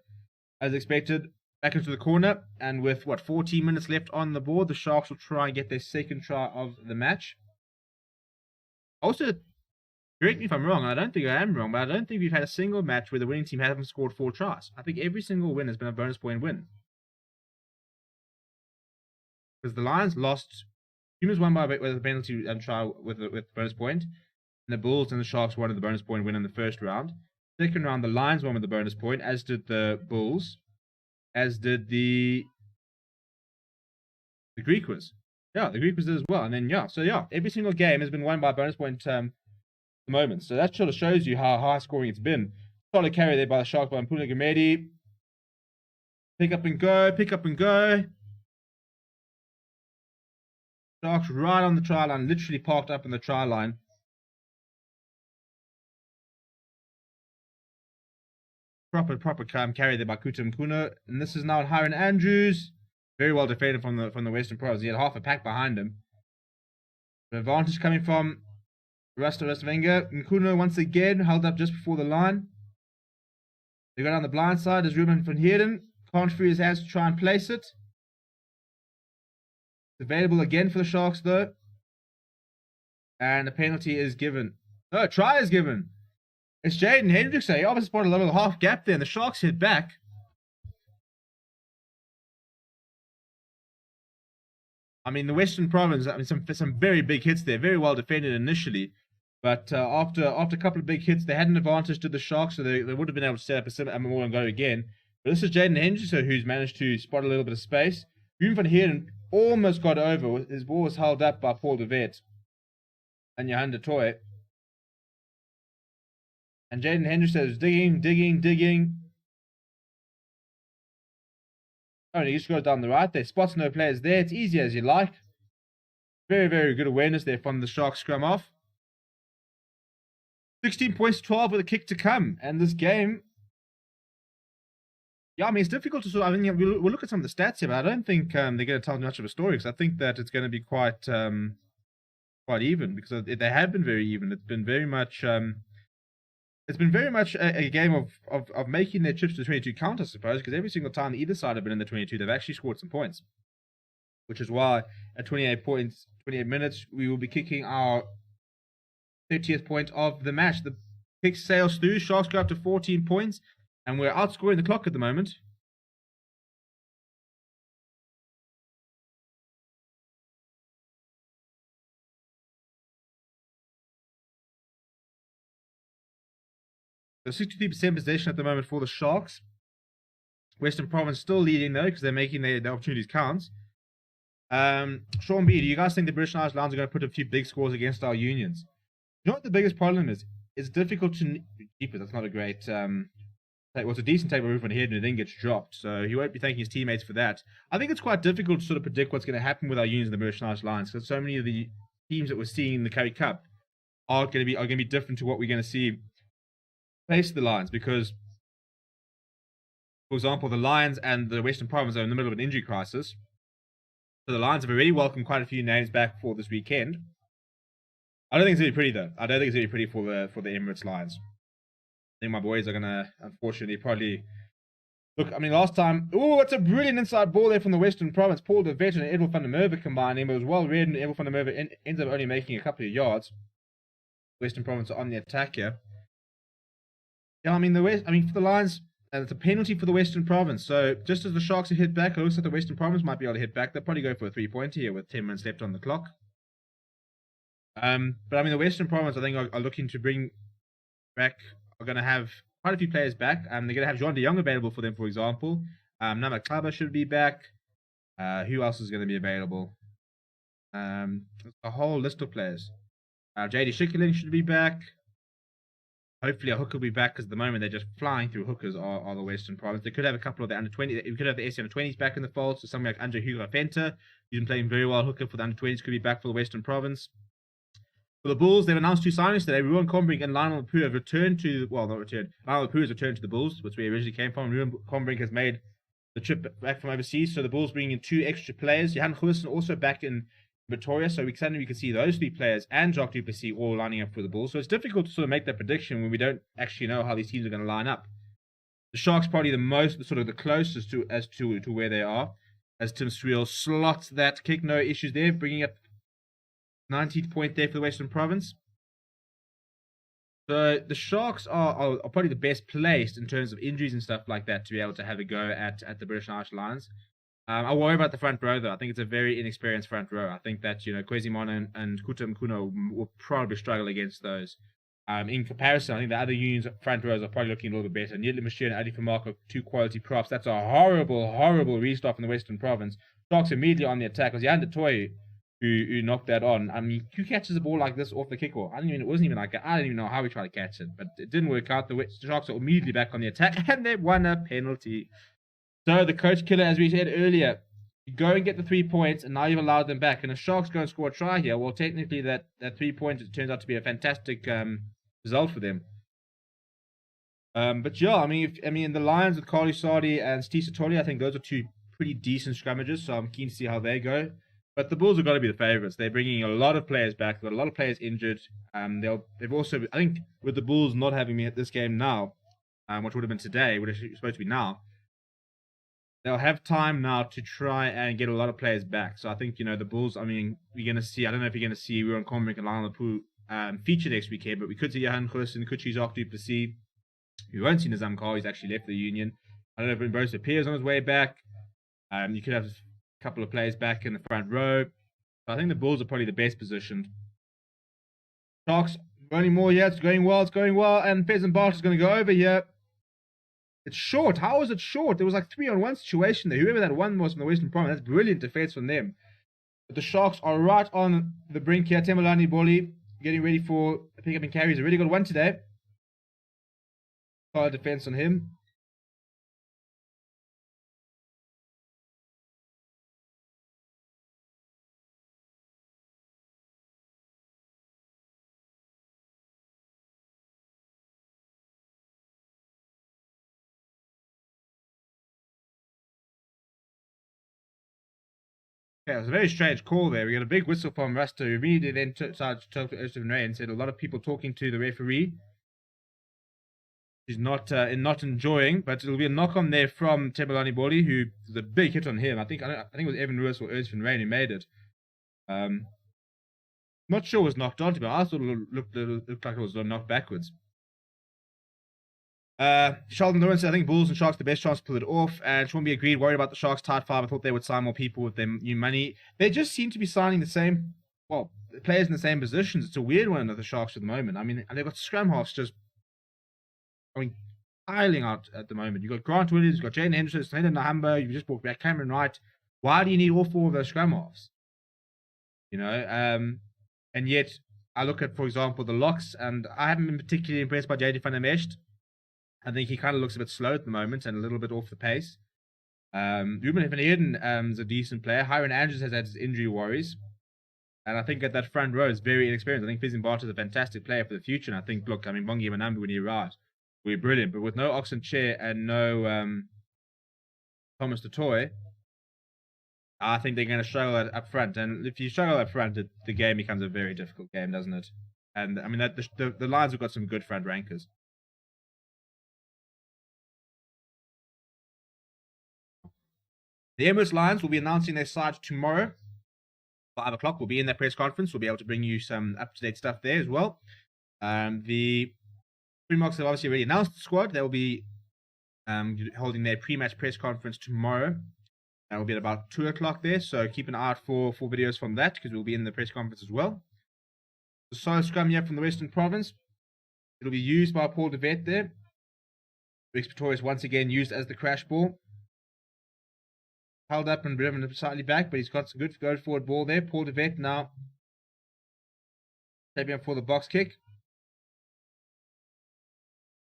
S1: as expected, back into the corner, and with 14 minutes left on the board, the Sharks will try and get their second try of the match. Also, correct me if I'm wrong, and I don't think I am wrong, but I don't think we've had a single match where the winning team hasn't scored 4 tries. I think every single win has been a bonus point win. Because the Lions lost, Pumas won with a penalty try with bonus point, and the Bulls and the Sharks won with the bonus point win in the first round. Second round, the Lions won with the bonus point, as did the Bulls, as did the Griquas. Yeah, the Griquas did as well. And then, every single game has been won by bonus point at the moment. So that sort of shows you how high scoring it's been. Solid carry there by the Sharks by Mpula Gamedi. Pick up and go. Sharks right on the try line, literally parked up in the try line. Proper carry there by Kuta Mkuno. And this is now Hiron Andrews. Very well defended from the Western Province. He had half a pack behind him. The advantage coming from Rasavasavenge. Mkuno once again held up just before the line. They go down the blind side as Ruben van Heerden can't free his hands to try and place it. It's available again for the Sharks though. And a penalty is given. No, a try is given. It's Jaden Hendrickson. He obviously spotted a little half gap there, and the Sharks hit back. I mean, the Western Province, some very big hits there. Very well defended initially. But after a couple of big hits, they had an advantage to the Sharks, so they would have been able to set up a more and go again. But this is Jaden Hendrickson who's managed to spot a little bit of space. Ruben van Heerden almost got over. His ball was held up by Paul de Vet and Johan de Toy. And Jaden Hendrickson is digging. Oh, he just goes down the right there. Spots no players there. It's easy as you like. Very, very good awareness there from the Sharks scrum off. 16 points, 12 with a kick to come. And this game, yeah, I mean, it's difficult to sort of, I mean, we'll look at some of the stats here, but I don't think they're going to tell much of a story, because I think that it's going to be quite even, because they have been very even. It's been very much a game of making their trips to 22 count, I suppose, because every single time either side have been in the 22, they've actually scored some points. Which is why at 28 points, 28 minutes, we will be kicking our 30th point of the match. The kick sails through. Sharks go up to 14 points, and we're outscoring the clock at the moment. So 63% possession at the moment for the Sharks. Western Province still leading though, because they're making their opportunities count. Sean B, do you guys think the British Irish Lions are going to put a few big scores against our unions? You know what the biggest problem is? It's difficult to keep it. That's not a great well, it's a decent take by Roof on Head, and it then gets dropped, so he won't be thanking his teammates for that. I think it's quite difficult to sort of predict what's going to happen with our unions in the British Irish Lions, because so many of the teams that we're seeing in the Currie Cup are going to be different to what we're going to see face the Lions, because, for example, the Lions and the Western Province are in the middle of an injury crisis. So the Lions have already welcomed quite a few names back for this weekend. I don't think it's going to be pretty, though. I don't think it's going to be pretty for the Emirates Lions. I think my boys are going to, unfortunately, probably... Look, I mean, last time... Oh, it's a brilliant inside ball there from the Western Province. Paul de Vet and Edwin van der Merwe combining. It was well read, and Edwin van der Merwe ends up only making a couple of yards. Western Province are on the attack here. Yeah, I mean, for the Lions... it's a penalty for the Western Province. So just as the Sharks have hit back, it looks like the Western Province might be able to hit back. They'll probably go for a 3-pointer here with 10 minutes left on the clock. But I mean, the Western Province, I think, are looking to bring back, are going to have quite a few players back. They're going to have Jean de Jong available for them, for example. Nama Klaba should be back. Who else is going to be available? A whole list of players. JD Schickerling should be back. Hopefully a hooker will be back, because at the moment they're just flying through hookers are the Western Province. They could have a couple of the under-20. We could have the SC under-20s back in the fold. So something like Andre Hugo Fenter, who's been playing very well hooker for the under-20s, could be back for the Western Province. For the Bulls, they've announced 2 signings today. Ruan Combrink and Lionel Lepoux have returned to... Well, not returned. Lionel Lepoux has returned to the Bulls, which we originally came from. Ruan Combrink has made the trip back from overseas. So the Bulls bringing in 2 extra players. Johan Goosen also back in Pretoria, so suddenly we can see those 3 players and Jacques du Plessis all lining up for the Bulls. So it's difficult to sort of make that prediction when we don't actually know how these teams are going to line up. The Sharks probably the closest to where they are, as Tim Swiel slots that kick. No issues there, bringing up 19th point there for the Western Province. So the Sharks are probably the best placed in terms of injuries and stuff like that to be able to have a go at the British Irish Lions. I worry about the front row, though. I think it's a very inexperienced front row. I think that, Kwezimana and Kuta Mkuno will probably struggle against those. In comparison, I think the other unions' front rows are probably looking a little bit better. Niedler Machine and Adi Famarko, 2 quality props. That's a horrible, horrible restart from the Western Province. Sharks immediately on the attack. It was Jan de Toy who knocked that on. I mean, who catches the ball like this off the kickoff? I don't even know how we tried to catch it, but it didn't work out. The Sharks are immediately back on the attack, and they won a penalty. So the coach killer, as we said earlier, you go and get the 3 points, and now you've allowed them back. And if Sharks go and score a try here, well, technically that 3 points turns out to be a fantastic result for them. But yeah, I mean, the Lions with Carly Sardi and Steve Satoli, I think those are 2 pretty decent scrummages. So I'm keen to see how they go. But the Bulls have got to be the favourites. They're bringing a lot of players back. They've got a lot of players injured. They've also, I think, with the Bulls not having me at this game now, which would have been today, which is supposed to be now. They'll have time now to try and get a lot of players back. So I think, the Bulls, I mean, we're going to see, I don't know if you're going to see Ruan Combrink and Lionel Lepoux feature next weekend, but we could see Johan Goosen, could see Jacques du Plessis. We won't see Nazam Kar, he's actually left the Union. I don't know if Mbose Pierre's on his way back. You could have a couple of players back in the front row. So I think the Bulls are probably the best positioned. Sharks, running more here, it's going well, and Pheasant Bart is going to go over here. It's short. How is it short? There was like 3-on-1 situation there. Whoever that one was from the Western Province, that's brilliant defense from them. But the Sharks are right on the brink here. Temolani Boli getting ready for a pick up and carry. He's a really good one today. Solid defense on him. Yeah, it was a very strange call there. We got a big whistle from Rasta, who immediately then started to talk to Ersin Ray and said a lot of people talking to the referee. He's not enjoying, but it'll be a knock on there from Thembelani Boli, who was a big hit on him. I think it was Evan Lewis or Ersin Ray who made it. Not sure it was knocked on, but I thought it looked like it was knocked backwards. Sheldon Lawrence said, I think Bulls and Sharks the best chance to pull it off, and Schwambi agreed, worried about the Sharks tight five. I thought they would sign more people with their new money. They just seem to be signing the same, well, players in the same positions. It's a weird one of the Sharks at the moment. I mean, they've got scrum halves just, piling out at the moment. You've got Grant Williams, you've got Jaden Henderson, Sneden Nahamba, you've just brought back Cameron Wright. Why do you need all four of those scrum halves? And yet, I look at, for example, the locks, and I haven't been particularly impressed by JD van der Mesht. I think he kind of looks a bit slow at the moment and a little bit off the pace. Ruben van Heerden is a decent player. Hiron Andrews has had his injury worries. And I think at that front row is very inexperienced. I think Fizin Barter is a fantastic player for the future. And I think, look, Bongi Manambi, when he arrives, will be brilliant. But with no Oxen Chair and no Thomas Dutoy, I think they're going to struggle up front. And if you struggle up front, the game becomes a very difficult game, doesn't it? And I mean, the Lions have got some good front rankers. The Emirates Lions will be announcing their side tomorrow. 5 o'clock. We'll be in their press conference. We'll be able to bring you some up-to-date stuff there as well. The Springboks have obviously already announced the squad. They will be holding their pre-match press conference tomorrow. That will be at about 2 o'clock there. So keep an eye out for videos from that, because we'll be in the press conference as well. The solo scrum here from the Western Province. It'll be used by Paul de Wet there. Rex Pretorius once again used as the crash ball. Held up and driven slightly back, but he's got some good go-forward ball there. Paul de Wet now taking up for the box kick.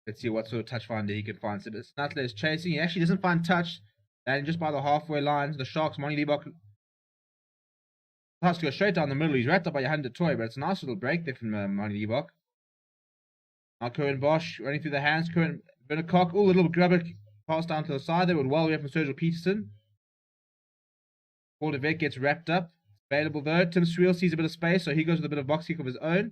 S1: Let's see what sort of touch finder he can find. So Snutler is chasing. He actually doesn't find touch. And just by the halfway line, the Sharks, Moni Liebach has to go straight down the middle. He's wrapped up by Johan de Toy, but it's a nice little break there from Moni Liebach. Now Cohen Bosch running through the hands. Cohen Binnecock, a little grubber pass down to the side there with well away from Sergio Peterson. Paul de Wet gets wrapped up. Available though. Tim Swiel sees a bit of space, so he goes with a bit of box kick of his own.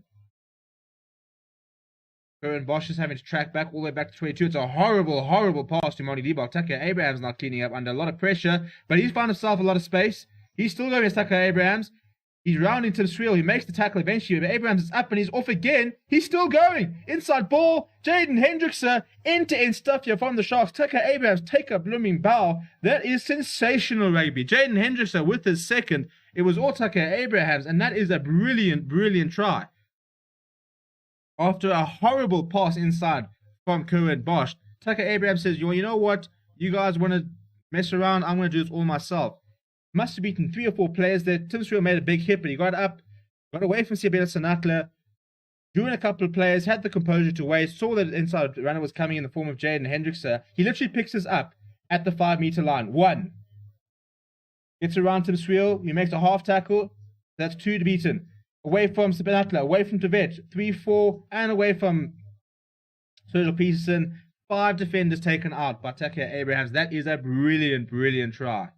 S1: Cohen Bosch is having to track back all the way back to 22. It's a horrible, horrible pass to Moni Liebach. Tucker Abrahams not cleaning up under a lot of pressure, but he's found himself a lot of space. He's still going as Tucker Abrahams. He's rounding Tim Swiel. He makes the tackle eventually, but Abrahams is up and he's off again. He's still going. Inside ball. Jaden Hendrickse. End-to-end stuff here from the Sharks. Tucker Abrahams take a blooming bow. That is sensational rugby. Jaden Hendrickse with his second. It was all Tucker Abrahams, and that is a brilliant, brilliant try. After a horrible pass inside from Cohen Bosch, Tucker Abrahams says, you know what? You guys want to mess around? I'm going to do this all myself. Must have beaten 3 or 4 players there. Tim Swiel made a big hit, but he got up, got away from Siabela Sanatla, drew in a couple of players, had the composure to wait, saw that inside runner was coming in the form of Jaden Hendrickse. He literally picks us up at the 5-meter line. 1. Gets around Tim Swiel. He makes a half tackle. That's 2 to beaten. Away from Sibanatla, away from de Wet. 3, 4, and away from Sergio Peterson. 5 defenders taken out by Tucker Abrahams. That is a brilliant, brilliant try.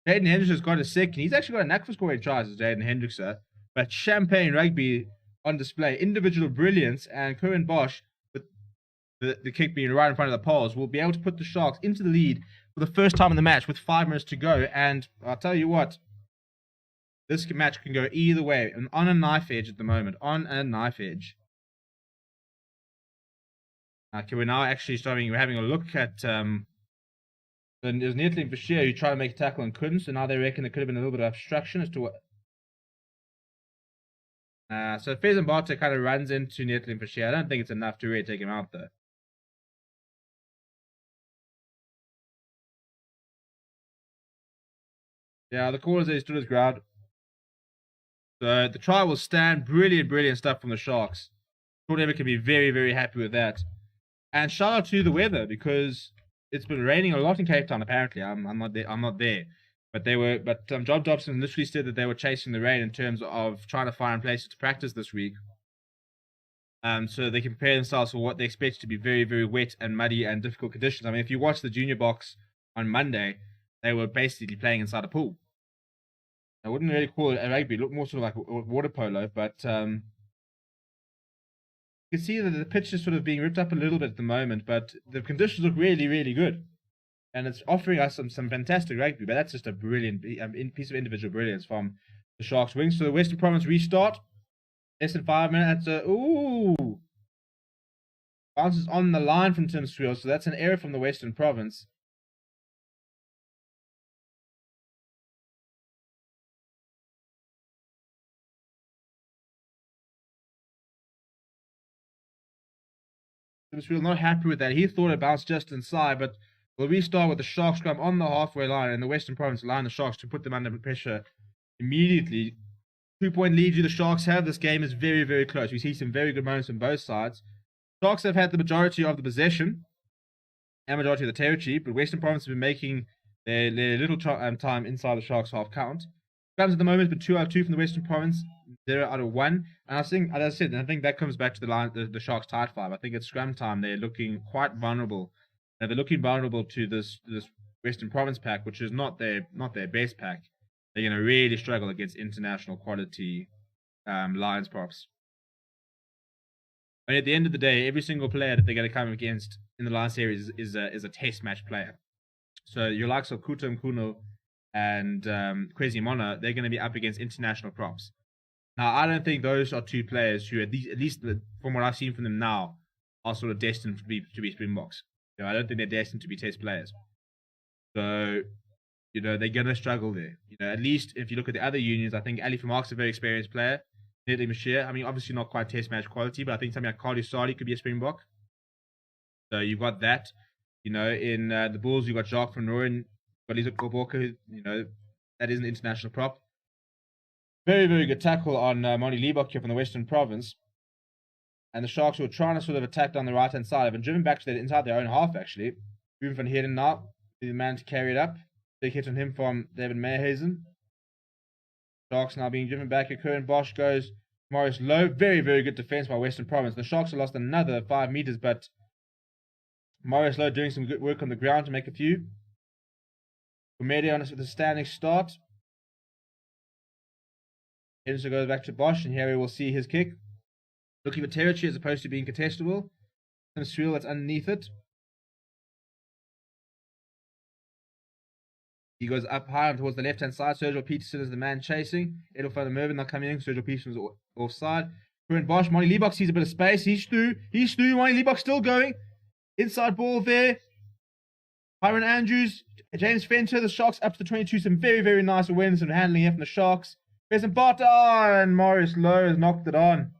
S1: Jaden Hendrickse has got a second. He's actually got a knack for scoring tries as Jaden Hendrickse. But champagne rugby on display. Individual brilliance, and Cohen Bosch, with the kick being right in front of the poles, will be able to put the Sharks into the lead for the first time in the match with 5 minutes to go. And I'll tell you what, this match can go either way. And on a knife edge at the moment. On a knife edge. Okay, we're now actually we're having a look at there's Neertling Bashir who tried to make a tackle and couldn't, so now they reckon there could have been a little bit of obstruction as to what. So Fezan Barter kind of runs into Neertling Bashir. I don't think it's enough to really take him out though. Yeah, the corners there stood his ground. So the try will stand. Brilliant, brilliant stuff from the Sharks. Sean Ever can be very, very happy with that. And shout out to the weather, because it's been raining a lot in Cape Town. Apparently, I'm not there. But John Dobson literally said that they were chasing the rain in terms of trying to find places to practice this week. So they can prepare themselves for what they expect to be very, very wet and muddy and difficult conditions. I mean, if you watch the junior box on Monday, they were basically playing inside a pool. I wouldn't really call it a rugby. It looked more sort of like water polo, but you can see that the pitch is sort of being ripped up a little bit at the moment, but the conditions look really, really good. And it's offering us some fantastic rugby, but that's just a brilliant piece of individual brilliance from the Sharks wings. So the Western Province restart. Less than 5 minutes. Ooh. Bounces on the line from Tim Sweel, so that's an error from the Western Province. Tim Sweel not happy with that. He thought it bounced just inside, but we'll restart with the Sharks scrum on the halfway line, and the Western Province line the Sharks to put them under pressure immediately. 2-point lead the Sharks have. This game is very, very close. We see some very good moments on both sides. Sharks have had the majority of the possession and majority of the territory, but Western Province have been making their little time inside the Sharks half count. Scrums at the moment, but 2 out of 2 from the Western Province, 0 out of 1. And I think, as I said, I think that comes back to the line, the Sharks tight 5. I think at scrum time they're looking quite vulnerable. And they're looking vulnerable to this Western Province pack, which is not their best pack. They're going to really struggle against international quality Lions props. I mean, at the end of the day, every single player that they're going to come against in the Lions series is a test match player. So your likes of Kuto Mkuno and Kwesi Mona, they're going to be up against international props. Now, I don't think those are 2 players who, at least from what I've seen from them now, are sort of destined to be Springboks. You know, I don't think they're destined to be test players. So, you know, they're going to struggle there. You know, at least if you look at the other unions, I think Ali Vermaak's a very experienced player. Nedley Mashir, I mean, obviously not quite test match quality, but I think something like Carly Sadi could be a Springbok. So you've got that. You know, in the Bulls, you've got Jacques van Rooyen, but Lisa Kolborka, you know, that is an international prop. Very, very good tackle on Moni Liebach here from the Western Province. And the Sharks were trying to sort of attack down the right-hand side. Have been driven back to inside their own half, actually. Ruben van Heerden now, the man to carry it up. Big hit on him from David Meerhuizen. Sharks now being driven back. Curran Bosch goes. Morris Lowe. Very, very good defense by Western Province. The Sharks have lost another 5 meters, but Morris Lowe doing some good work on the ground to make a few. Comedian with a standing start. Henderson goes back to Bosch, and here we will see his kick. Looking for territory as opposed to being contestable. Some Sweel that's underneath it. He goes up high towards the left-hand side. Sergio Peterson is the man chasing. Edel van der Merwe not coming in. Sergio Peterson is offside. Curran Bosch. Moni Liebach sees a bit of space. He's through. Moni Liebach still going. Inside ball there. Byron Andrews. James Venter. The Sharks up to the 22. Some very, very nice awareness and handling here from the Sharks. Present Bata. And Morris Lowe has knocked it on.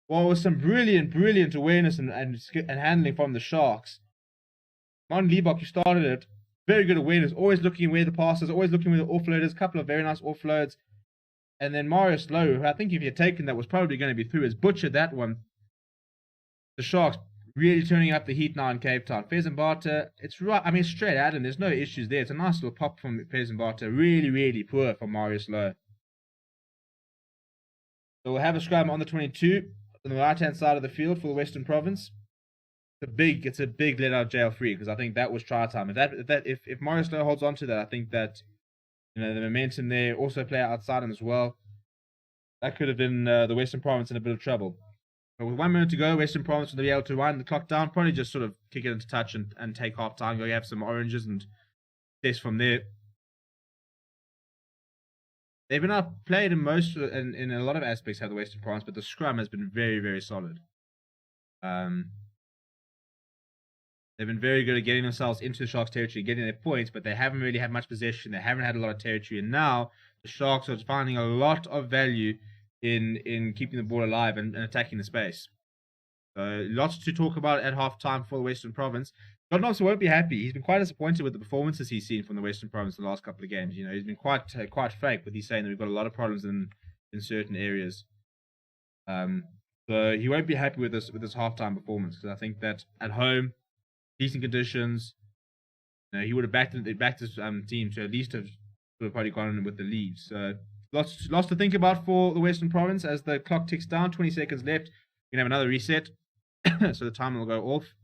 S1: Well, with some brilliant, brilliant awareness and handling from the Sharks. Moni Liebach, who started it. Very good awareness, always looking where the passes, always looking where the offloaders, a couple of very nice offloads. And then Morris Lowe, who I think if he had taken that was probably going to be through, has butchered that one. The Sharks really turning up the heat now in Cape Town. Fezambata, it's right, I mean, straight at him, there's no issues there. It's a nice little pop from Fezambata, really, really poor from Morris Lowe. So we'll have a scrum on the 22, on the right-hand side of the field for the Western Province. It's a big let out jail free because I think that was try time. If Morris Lowe holds on to that, I think that the momentum there also play outside him as well. That could have been the Western Province in a bit of trouble. But with 1 minute to go, Western Province will be able to wind the clock down. Probably just sort of kick it into touch and take half time. Go have some oranges and test from there. They've been outplayed in a lot of aspects of the Western Province, but the scrum has been very, very solid. They've been very good at getting themselves into the Sharks' territory, getting their points, but they haven't really had much possession. They haven't had a lot of territory, and now the Sharks are finding a lot of value in keeping the ball alive and attacking the space. So lots to talk about at half-time for the Western Province. Gordon Thompson won't be happy. He's been quite disappointed with the performances he's seen from the Western Province the last couple of games. You know, he's been quite frank with he's saying that we've got a lot of problems in certain areas. So he won't be happy with this half-time performance because I think that at home, decent conditions, he would have backed his team to at least have probably gone in with the lead. So lots to think about for the Western Province as the clock ticks down. 20 seconds left. We're gonna have another reset, so the timer will go off.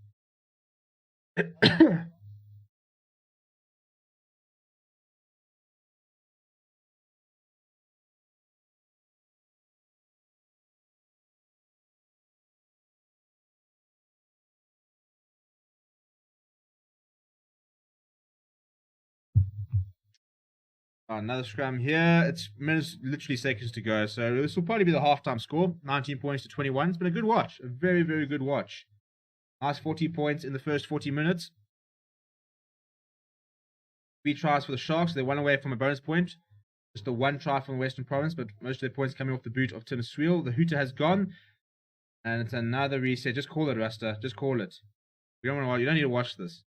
S1: Another scrum here. It's minutes, literally seconds to go. So this will probably be the halftime score. 19 points to 21. It's been a good watch. A very, very good watch. Nice 40 points in the first 40 minutes. 3 tries for the Sharks. They're 1 away from a bonus point. Just the 1 try from the Western Province, but most of their points coming off the boot of Tim Sweel. The hooter has gone. And it's another reset. Just call it, Rasta. Just call it. You don't need to watch this.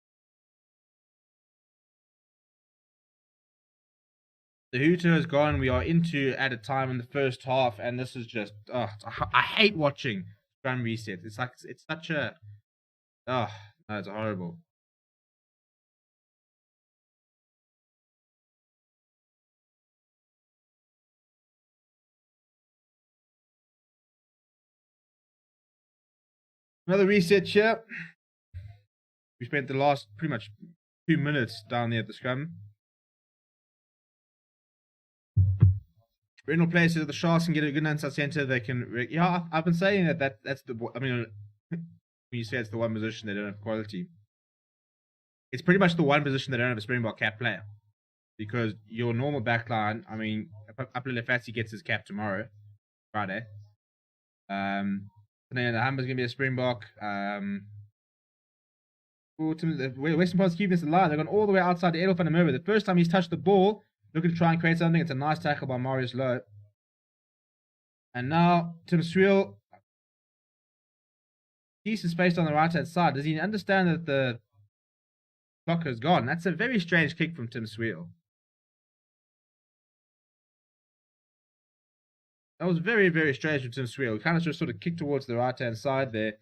S1: The hooter is gone. We are into added time in the first half, and this is just I hate watching scrum resets. It's like it's such a no, it's horrible. Another reset here. We spent the last pretty much 2 minutes down there at the scrum. Renal places of the Sharks can get a good inside center. They can, yeah. I've been saying that's the. I mean, when you say it's the one position they don't have quality, it's pretty much the one position they don't have a Springbok cap player, because your normal backline. I mean, Apelele Fatsi gets his cap tomorrow, Friday. And then the Hammer's gonna be a Springbok. Western Province keeping this alive. They've gone all the way outside the Edelfan and over. The first time he's touched the ball, looking to try and create something. It's a nice tackle by Marius Lowe. And now Tim Sweel. Decent space on the right hand side. Does he understand that the clock has gone? That's a very strange kick from Tim Sweel. That was very, very strange from Tim Sweel. He kind of just sort of kicked towards the right hand side there.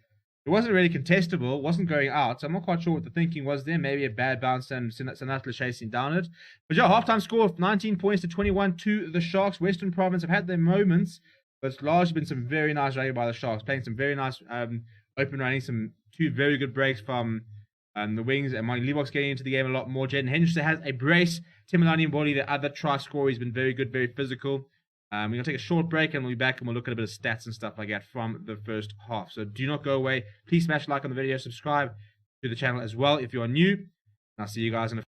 S1: It wasn't really contestable, wasn't going out, so I'm not quite sure what the thinking was there. Maybe a bad bounce and Sinatla chasing down it. But yeah, halftime score of 19 points to 21 to the Sharks. Western Province have had their moments, but it's largely been some very nice running by the Sharks, playing some very nice open running, some 2 very good breaks from the wings, and Martin Leebox getting into the game a lot more. Jaden Henderson has a brace. Timolani Mboli, the other try scorer, he's been very good, very physical. We're going to take a short break and we'll be back and we'll look at a bit of stats and stuff like that from the first half. So do not go away. Please smash like on the video, subscribe to the channel as well if you are new. And I'll see you guys in a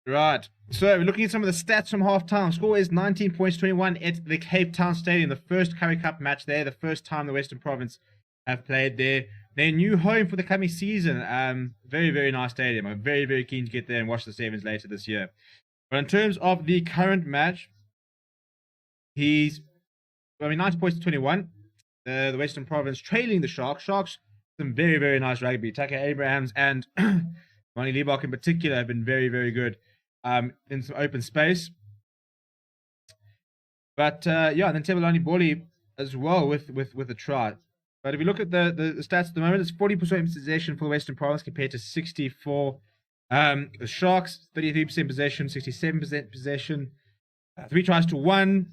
S1: Right. So we're looking at some of the stats from halftime. Score is 19 points 21 at the Cape Town Stadium. The first Currie Cup match there. The first time the Western Province have played there. Their new home for the coming season. Very, very nice stadium. I'm very, very keen to get there and watch the Sevens later this year. But in terms of the current match, 90 points to 21. The Western Province trailing the Sharks. Sharks, some very, very nice rugby. Tucker Abrahams and Ronnie Liebach in particular have been very, very good in some open space. But yeah, and then Tebelani Boli as well with a try. But if you look at the stats at the moment, it's 40% possession for the Western Province compared to 64. The Sharks, 33% possession, 67% possession. 3 tries to 1.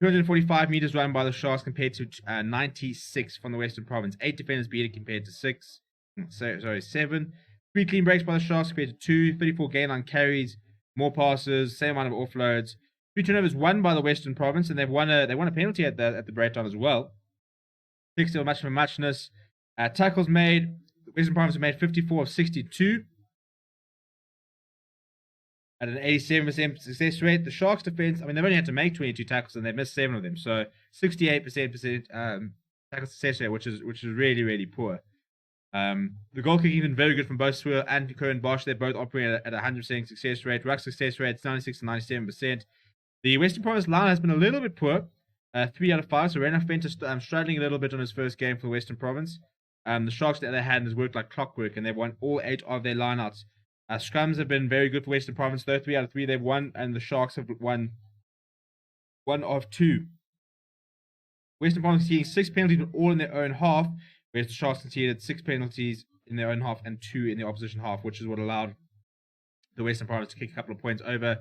S1: 245 meters run by the Sharks compared to 96 from the Western Province. 8 defenders beaten compared to 6. Sorry, 7. 3 clean breaks by the Sharks compared to 2. 34 gain line carries, more passes, same amount of offloads. 3 turnovers won by the Western Province, and they won a penalty at the breakdown as well. 6 still much for muchness. Tackles made. The Western Province have made 54 of 62. At an 87% success rate. The Sharks defense, I mean, they've only had to make 22 tackles and they've missed 7 of them. So 68% tackle success rate, which is really, really poor. The goal kicking has been very good from both Swirl and Curran Bosch. They're both operating at a 100% success rate. Ruck success rate is 96 to 97%. The Western Province line has been a little bit poor. 3 out of 5. So Renner Fenton struggling a little bit on his first game for the Western Province. The Sharks, on the other hand, has worked like clockwork and they've won all 8 of their lineouts. Scrums have been very good for Western Province, though. 3 out of 3 they've won, and the Sharks have won 1 of 2. Western Province conceding 6 penalties, all in their own half, whereas the Sharks conceded 6 penalties in their own half and 2 in the opposition half, which is what allowed the Western Province to kick a couple of points over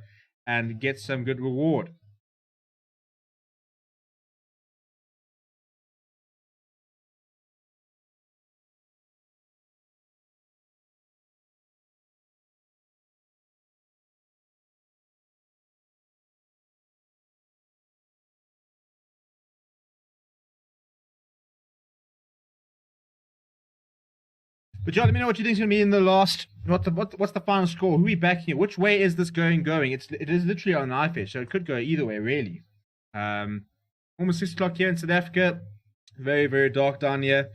S1: and get some good reward. But John, let me know what you think is going to be in the last. What's the final score? Who are we backing it? Which way is this going? It is literally on an knife edge, so it could go either way, really. Almost 6 o'clock here in South Africa. Very, very dark down here.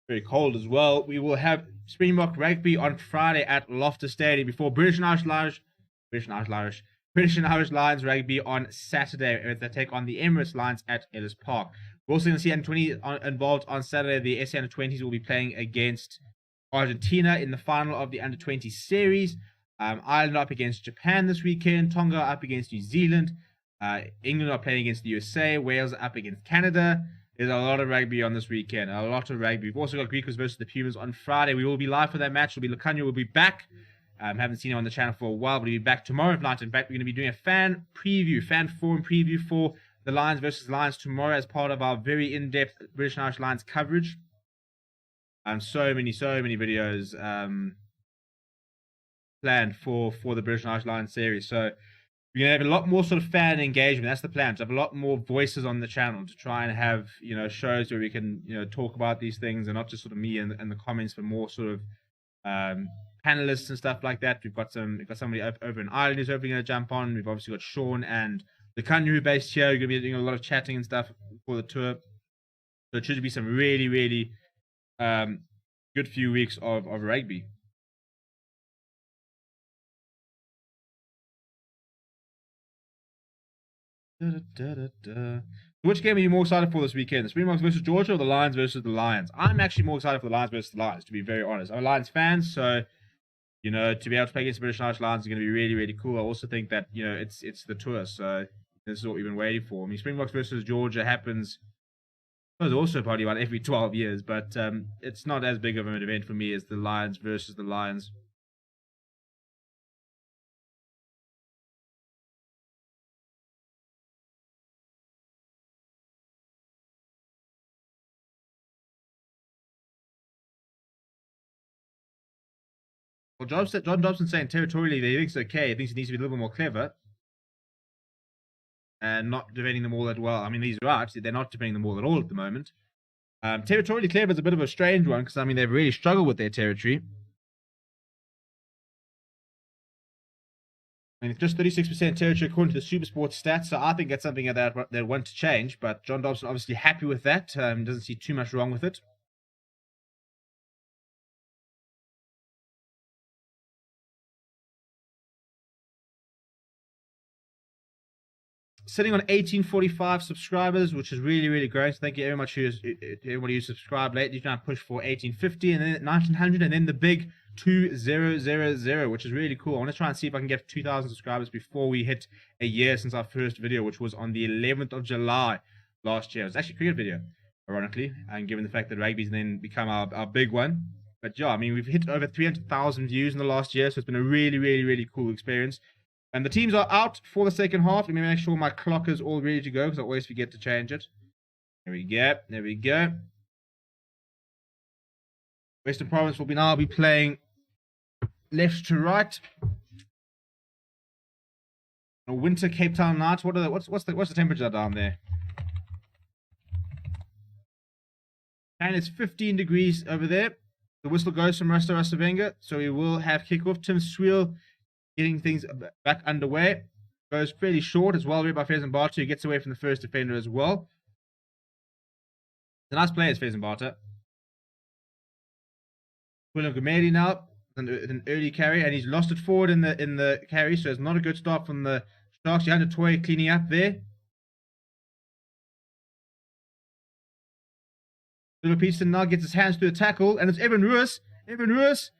S1: Very cold as well. We will have Springbok rugby on Friday at Loftus Stadium before British and Irish Lions rugby on Saturday as they take on the Emirates Lions at Ellis Park. We're also going to see under-20 involved on Saturday. The SA under-20s will be playing against Argentina in the final of the under-20 series. Ireland up against Japan this weekend. Tonga up against New Zealand. England are playing against the USA. Wales are up against Canada. There's a lot of rugby on this weekend. A lot of rugby. We've also got Griquas versus the Pumas on Friday. We will be live for that match. Lukhanyo will be back. Haven't seen him on the channel for a while, but he'll be back tomorrow night. In fact, we're going to be doing a fan forum preview for the Lions versus Lions tomorrow as part of our very in-depth British and Irish Lions coverage. So many videos planned for the British and Irish Lions series. So we're going to have a lot more sort of fan engagement. That's the plan. To have a lot more voices on the channel to try and have, shows where we can, talk about these things and not just sort of me and the comments, but more sort of panelists and stuff like that. We've got somebody over in Ireland who's hopefully going to jump on. We've obviously got Sean and the Lukhanyo based here. We're going to be doing a lot of chatting and stuff for the tour. So it should be some really, really good few weeks of rugby. Which game are you more excited for this weekend? The Springboks versus Georgia or the Lions versus the Lions? I'm actually more excited for the Lions versus the Lions, to be very honest. I'm a Lions fan, so to be able to play against the British and Irish Lions is going to be really, really cool. I also think that it's the tour, so this is what we've been waiting for. I mean, Springboks versus Georgia happens. It's also probably about every 12 years, but it's not as big of an event for me as the Lions versus the Lions. Well, John Dobson's saying territorially he thinks it's okay. He thinks it needs to be a little bit more clever. And not defending them all that well. I mean, he's right. They're not defending them all at all at the moment. Territorially clever is a bit of a strange one because, I mean, they've really struggled with their territory. I mean, it's just 36% territory according to the Supersport stats, so I think that's something that they want to change. But John Dobson obviously happy with that. Doesn't see too much wrong with it. Sitting on 1845 subscribers, which is really, really great. So thank you very much to everybody who subscribed lately. Trying to push for 1850 and then 1900 and then the big 2000, which is really cool. I want to try and see if I can get 2,000 subscribers before we hit a year since our first video, which was on the 11th of July last year. It was actually a cricket video, ironically, and given the fact that rugby's then become our big one. But yeah, I mean, we've hit over 300,000 views in the last year, so it's been a really, really, really cool experience. And the teams are out for the second half. Let me make sure my clock is all ready to go because I always forget to change it. There we go. There we go. Western Province will now be playing left to right. A winter Cape Town night. What's the temperature down there? And it's 15 degrees over there. The whistle goes from Rasta Rasavenga, so we will have kickoff. Tim Swiel getting things back underway. Goes fairly short as well, read by Faison Barter, who gets away from the first defender as well. The nice player is Faison Barter. William Gumedi now, an early carry, and he's lost it forward in the carry, so it's not a good start from the Sharks. Johanna Toy cleaning up there. Little Peterson now gets his hands through the tackle, and it's Evan Ruiz. Evan Ruiz.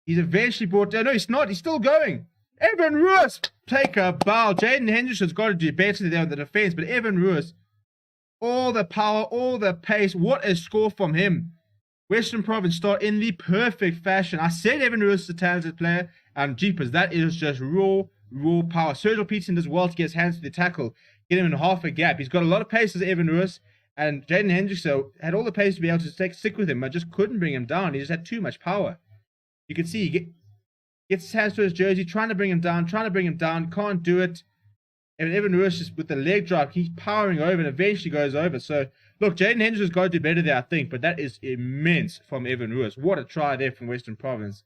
S1: He's eventually brought down. No, he's not. He's still going. Evan Ruiz. Take a bow. Jaden Henderson's got to do better there on the defense, but Evan Ruiz, all the power, all the pace. What a score from him. Western Province start in the perfect fashion. I said Evan Ruiz is a talented player, and jeepers, that is just raw power. Sergio Peterson does well to get his hands to the tackle, get him in half a gap. He's got a lot of pace as Evan Ruiz, and Jaden Henderson had all the pace to be able to stick with him, but just couldn't bring him down. He just had too much power. You can see he gets his hands to his jersey, trying to bring him down, can't do it. And Evan Ruiz just with the leg drop, he's powering over and eventually goes over. So, look, Jaden Henderson's got to do better there, I think, but that is immense from Evan Ruiz. What a try there from Western Province.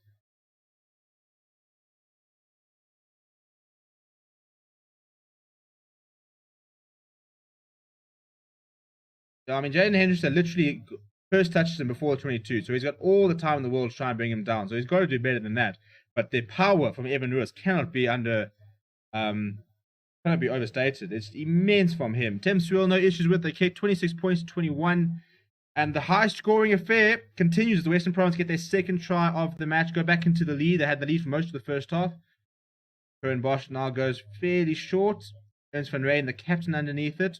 S1: I mean, Jaden Henderson literally first touches him before the 22, so he's got all the time in the world to try and bring him down. So he's got to do better than that. But the power from Evan Ruiz cannot be overstated. It's immense from him. Tim Sewell, no issues with the kick, 26 points to 21. And the high-scoring affair continues as the Western Province get their second try of the match, go back into the lead. They had the lead for most of the first half. Curran Bosch now goes fairly short. Ernst van Rijn, the captain, underneath it.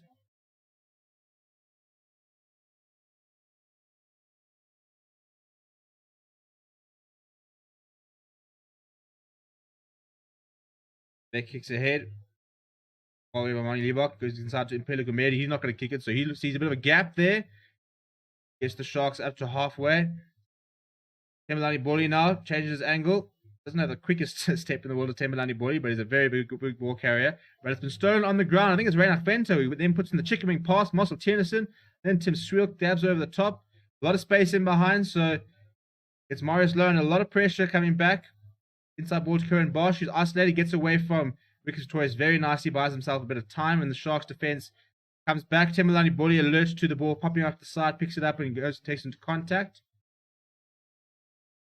S1: Beck kicks ahead. Oliver Mani Liebach goes inside to Impelo Gumedi. He's not going to kick it, so he sees a bit of a gap there. Gets the Sharks up to halfway. Tembelani Boli now changes his angle. Doesn't have the quickest step in the world of Tembelani Boli, but he's a very big ball carrier. But it's been stolen on the ground. I think it's Reina Fento who then puts in the chicken wing pass. Marcel Tiernissen. Then Tim Swiel dabs over the top. A lot of space in behind, so it's Marius Lohan. A lot of pressure coming back. Inside ball to Curran Bosch, who's isolated, gets away from Ricky Toys very nicely, buys himself a bit of time, and the Sharks defense comes back. Tembelani Boli alert to the ball, popping off the side, picks it up and takes into contact.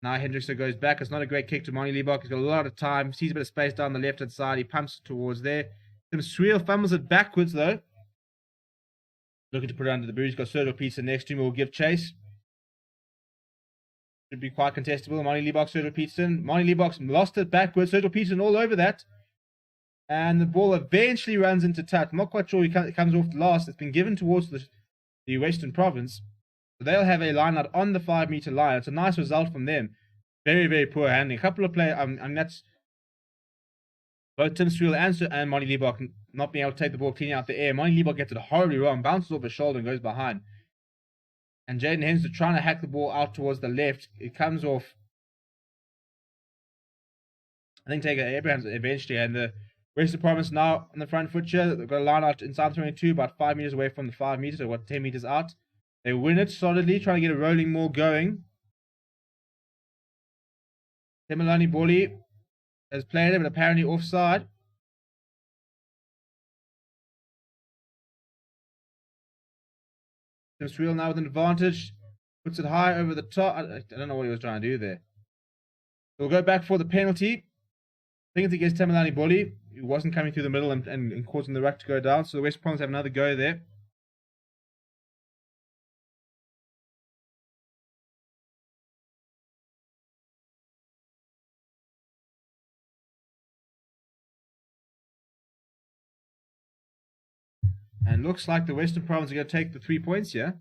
S1: Now Hendrickson goes back. It's not a great kick to Mani Liebach. He's got a lot of time, sees a bit of space down the left-hand side. He pumps it towards there. Tim Swiel fumbles it backwards, though. Looking to put it under the boot. He's got Sergio Peterson next to him who will give chase. Should be quite contestable. Mani Liebach, Sergio Peterson. Mani Liebach's lost it backwards. Sergio Peterson all over that. And the ball eventually runs into touch. I'm not quite sure he comes off the last. It's been given towards the Western Province. So they'll have a line out on the 5-meter line. It's a nice result from them. Very poor handling. A couple of players, that's both Tim Swiel and Mani Liebach not being able to take the ball clean out the air. Mani Liebach gets it horribly wrong, bounces off his shoulder and goes behind. And Jaden Henderson trying to hack the ball out towards the left. It comes off, I think, Taker Abrahams eventually. And the Western Province now on the front foot here. They've got a line out inside 22, about 5 meters away from the 5 meters, so what, 10 meters out. They win it solidly, trying to get a rolling maul going. Tembelani Boli has played it, but apparently offside. Tim Sweel now with an advantage. Puts it high over the top. I don't know what he was trying to do there. We'll go back for the penalty. I think it's against Tamalani Boli, who wasn't coming through the middle and causing the ruck to go down. So the West Province have another go there. And looks like the Western Province are going to take the 3 points here.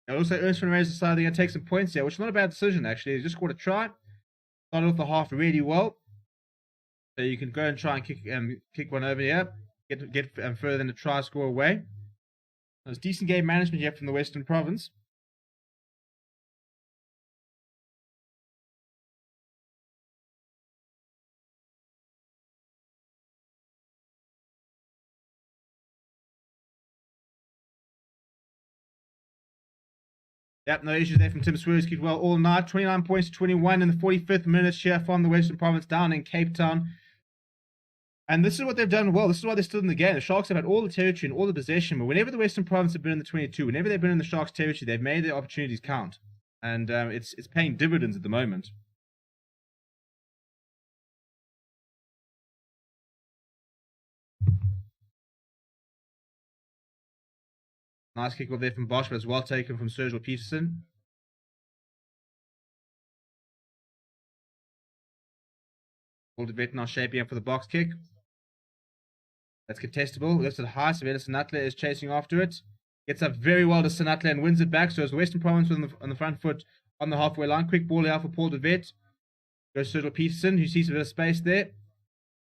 S1: It looks like Ernst van Reyes decided they're going to take some points here, which is not a bad decision, actually. He just scored a try. Started off the half really well. So you can go and try and kick one over here. Get further than the try score away. There's decent game management here from the Western Province. Yep, no issues there from Tim Sweel. Kicked well all night. 29 points to 21 in the 45th minute here from the Western Province down in Cape Town. And this is what they've done well. This is why they're still in the game. The Sharks have had all the territory and all the possession, but whenever the Western Province have been in the 22, whenever they've been in the Sharks' territory, they've made their opportunities count. And it's paying dividends at the moment. Nice kick off there from Bosch, but it's well taken from Sergio Peterson. Alderweireld now shaping up for the box kick. That's contestable. Lifts it high. Savannah Sinatla is chasing after it. Gets up very well to Sinatla and wins it back. So it's the Western Province on the front foot on the halfway line. Quick ball out for Paul de Wet. Goes to Sergio Peterson, who sees a bit of space there.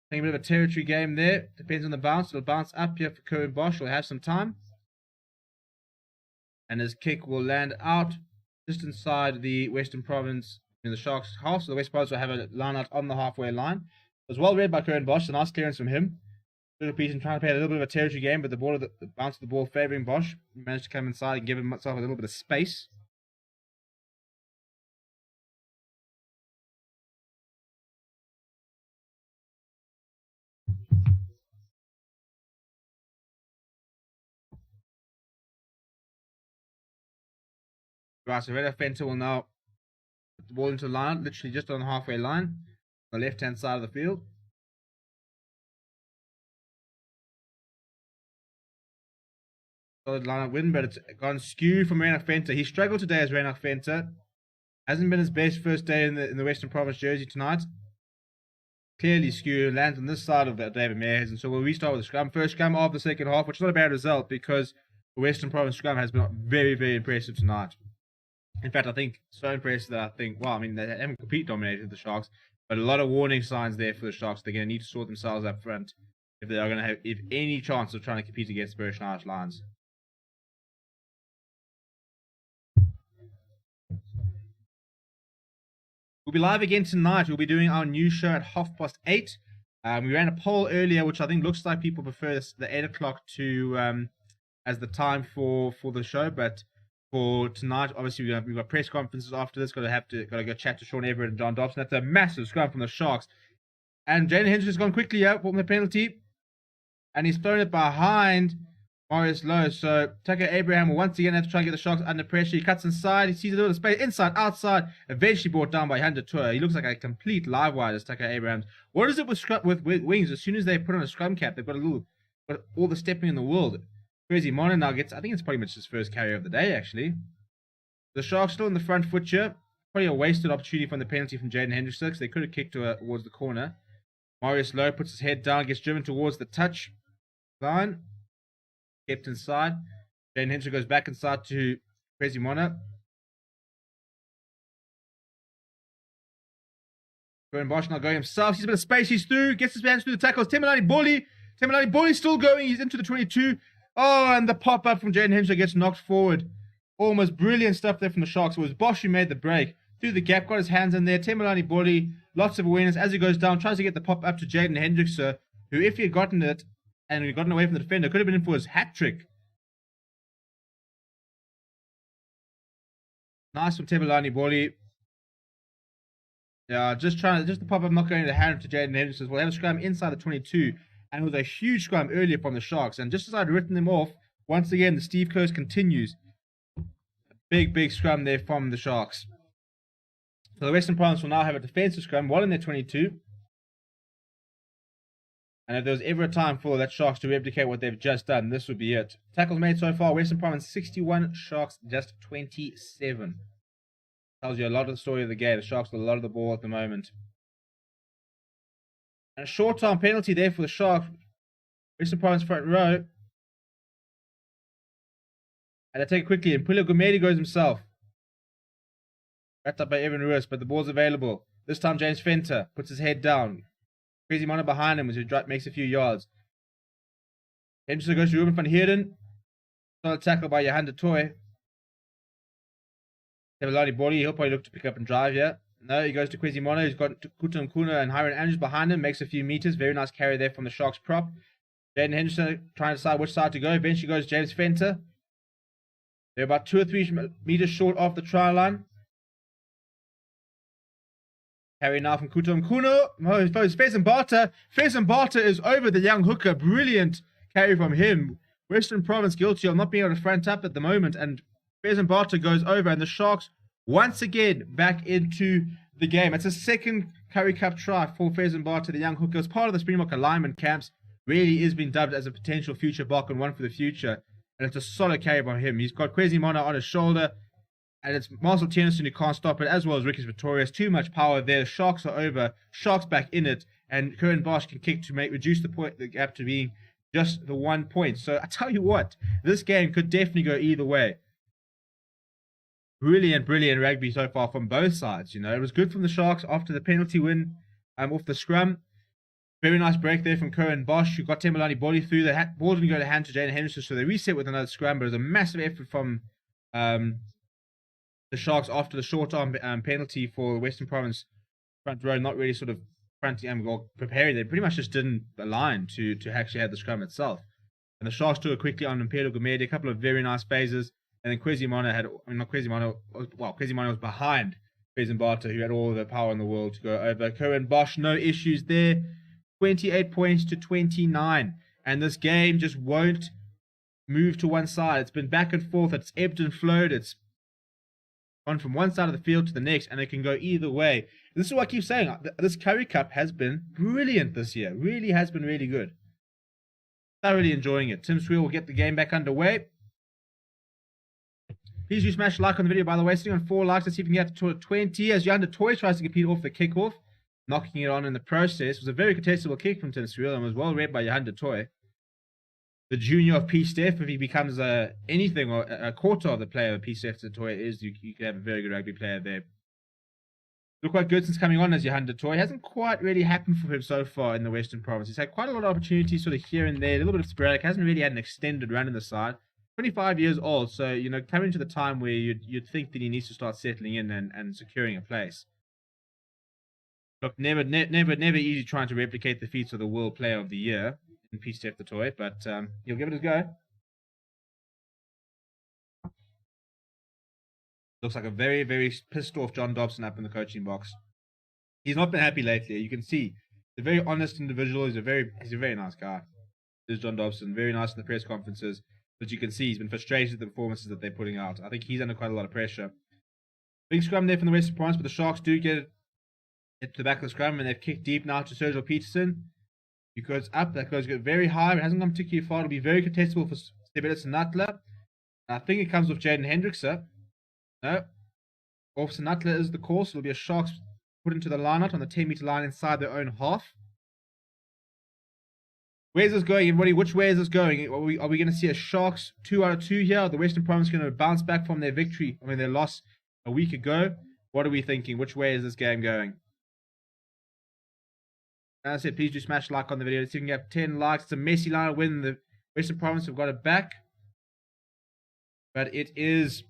S1: Playing a bit of a territory game there. Depends on the bounce. It'll bounce up here for Curran Bosch. He'll have some time. And his kick will land out just inside the Western Province in the Sharks' half. So the West Province will have a line out on the halfway line. It was well read by Curran Bosch. A nice clearance from him. Sergio Peterson trying to play a little bit of a territory game, but the bounce of the ball favouring Bosch. He managed to come inside and give himself a little bit of space. Right, so Reda Fenter will now put the ball into the line, literally just on the halfway line, on the left-hand side of the field. Solid line-up win, but it's gone skew from Reinach Fenter. He struggled today as Reinach Fenter. Hasn't been his best first day in the Western Province jersey tonight. Clearly skew, lands on this side of David Mayers, and so we'll restart with the scrum. First scrum of the second half, which is not a bad result because the Western Province scrum has been very, very impressive tonight. In fact, I think so impressive that they haven't completely dominated the Sharks, but a lot of warning signs there for the Sharks. They're going to need to sort themselves up front if they are going to have any chance of trying to compete against British and Irish Lions. We'll be live again tonight. We'll be doing our new show at 8:30. We ran a poll earlier, which I think looks like people prefer the 8 o'clock to as the time for the show, but for tonight, obviously we've got press conferences after this. Got to go chat to Sean Everett and John Dobson. That's a massive scrum from the Sharks. And Jaden Hendricks has gone quickly out from the penalty, and he's thrown it behind Marius Lowe. So Tucker Abraham will once again have to try and get the Sharks under pressure. He cuts inside. He sees a little space inside, outside. Eventually brought down by Hunter Tour. He looks like a complete live wire as Tucker Abraham. What is it with wings? As soon as they put on a scrum cap, they've got all the stepping in the world. Crazy Mono now gets, I think it's pretty much his first carry of the day, actually. The Sharks still in the front foot here. Probably a wasted opportunity from the penalty from Jaden Hendricks. They could have kicked towards the corner. Marius Lowe puts his head down, gets driven towards the touch line. Kept inside. Jaden Hendricks goes back inside to Crazy Mono. Curran Bosch now going himself. He's a bit of space. He's through. Gets his hands through the tackles. Tamalani Boli still going. He's into the 22. Oh, and the pop-up from Jaden Hendricks gets knocked forward. Almost brilliant stuff there from the Sharks. It was Bosch who made the break. Through the gap, got his hands in there. Tamalani Boli, lots of awareness as he goes down. Tries to get the pop-up to Jaden Hendricks, who, if he had gotten it and he had gotten away from the defender, could have been in for his hat-trick. Nice from Tebelani Boli. Yeah, just to pop up, not going to hand to Jaden Henderson. We'll have a scrum inside the 22, and it was a huge scrum earlier from the Sharks. And just as I'd written them off, once again, the Steve Coast continues. Big scrum there from the Sharks. So the Western Province will now have a defensive scrum, while in their 22. And if there was ever a time for that Sharks to replicate what they've just done, this would be it. Tackles made so far, Western Province 61, Sharks just 27. Tells you a lot of the story of the game. The Sharks with a lot of the ball at the moment. And a short-term penalty there for the Sharks. Western Province front row. And they take it quickly. And Pula Gumedi goes himself. Wrapped up by Evan Ruiz, but the ball's available. This time James Fenter puts his head down. Crazy Mono behind him as he makes a few yards. Henderson goes to Ruben van Heerden. Solid tackle by Johan de Toy. Tebelani Boli, he'll probably look to pick up and drive here. No, he goes to Kwesi Mono. He's got Kutum Kuna and Hiron Andrews behind him. Makes a few meters. Very nice carry there from the Sharks prop. Jaden Henderson trying to decide which side to go. Eventually goes James Fenter. They're about 2 or 3 meters short off the try line. Carry now from Kutum Kuna. Oh, Faison Barter. Faison Barter is over the young hooker. Brilliant carry from him. Western Province guilty of not being able to front up at the moment. And Faison Barter goes over. And the Sharks once again back into the game. It's a second Currie Cup try for Faison Barter, the young hooker. As part of the Springbok alignment camps. Really is being dubbed as a potential future Bok and one for the future. And it's a solid carry by him. He's got Kwesi Mono on his shoulder. And it's Marcel Tennyson who can't stop it, as well as Ricky Pretorius. Too much power there. Sharks are over. Sharks back in it. And Curran Bosch can kick to reduce the gap to being just the 1 point. So I tell you what, this game could definitely go either way. Brilliant rugby so far from both sides. You know, it was good from the Sharks after the penalty win off the scrum. Very nice break there from Curran Bosch, who got Tembelani Boli through. The ball didn't go to hand to Jaden Henderson, so they reset with another scrum. But it was a massive effort from the Sharks after the short arm penalty for the Western Province front row, not really sort of fronting or preparing. They pretty much just didn't align to actually have the scrum itself. And the Sharks took it quickly on Imperial Gumedi, a couple of very nice phases. And then Kwesi Mono Kwesi Mono was behind Faison Barter, who had all the power in the world to go over. Curran Bosch, no issues there. 28 points to 29. And this game just won't move to one side. It's been back and forth. It's ebbed and flowed. It's gone from one side of the field to the next, and it can go either way. This is what I keep saying. This Currie Cup has been brilliant this year. Really has been really good. Thoroughly enjoying it. Tim Sweel will get the game back underway. Please do smash like on the video, by the way. Sitting on 4 likes. Let's see if we can get to 20. As Johan de Toy tries to compete off the kickoff, knocking it on in the process. It was a very contestable kick from Tim Sweel and was well read by Johan de Toy. The junior of P. Steph, if he becomes anything or a quarter of the player of P. Steph de Toy is, you can have a very good rugby player there. Look quite good since coming on as Johan de Toy. It hasn't quite really happened for him so far in the Western Province. He's had quite a lot of opportunities sort of here and there, a little bit of sporadic. Hasn't really had an extended run in the side. 25 years old, so, you know, coming to the time where you'd think that he needs to start settling in and securing a place. Look, never easy trying to replicate the feats of the World Player of the Year in P. Steph de Toy, but he'll give it a go. Looks like a very, very pissed off John Dobson up in the coaching box. He's not been happy lately. You can see he's a very honest individual. He's a very nice guy. This is John Dobson, very nice in the press conferences. But you can see he's been frustrated with the performances that they're putting out. I think he's under quite a lot of pressure. Big scrum there from the Western Province, but the Sharks do get it to the back of the scrum, and they've kicked deep now to Sergio Peterson. He goes up, that goes very high. It hasn't gone particularly far. It'll be very contestable for Stebelitz and Natla. I think it comes with Jaden Hendrickson. No. Off Sinatla is the course. It'll be a Sharks put into the line out on the 10-meter line inside their own half. Where's this going, everybody? Which way is this going? Are we going to see a Sharks 2 out of 2 here? Are the Western Province going to bounce back from their victory, their loss a week ago? What are we thinking? Which way is this game going? As I said, please do smash like on the video. Let's see if we can get 10 likes. It's a messy line of win. The Western Province have got it back. But it is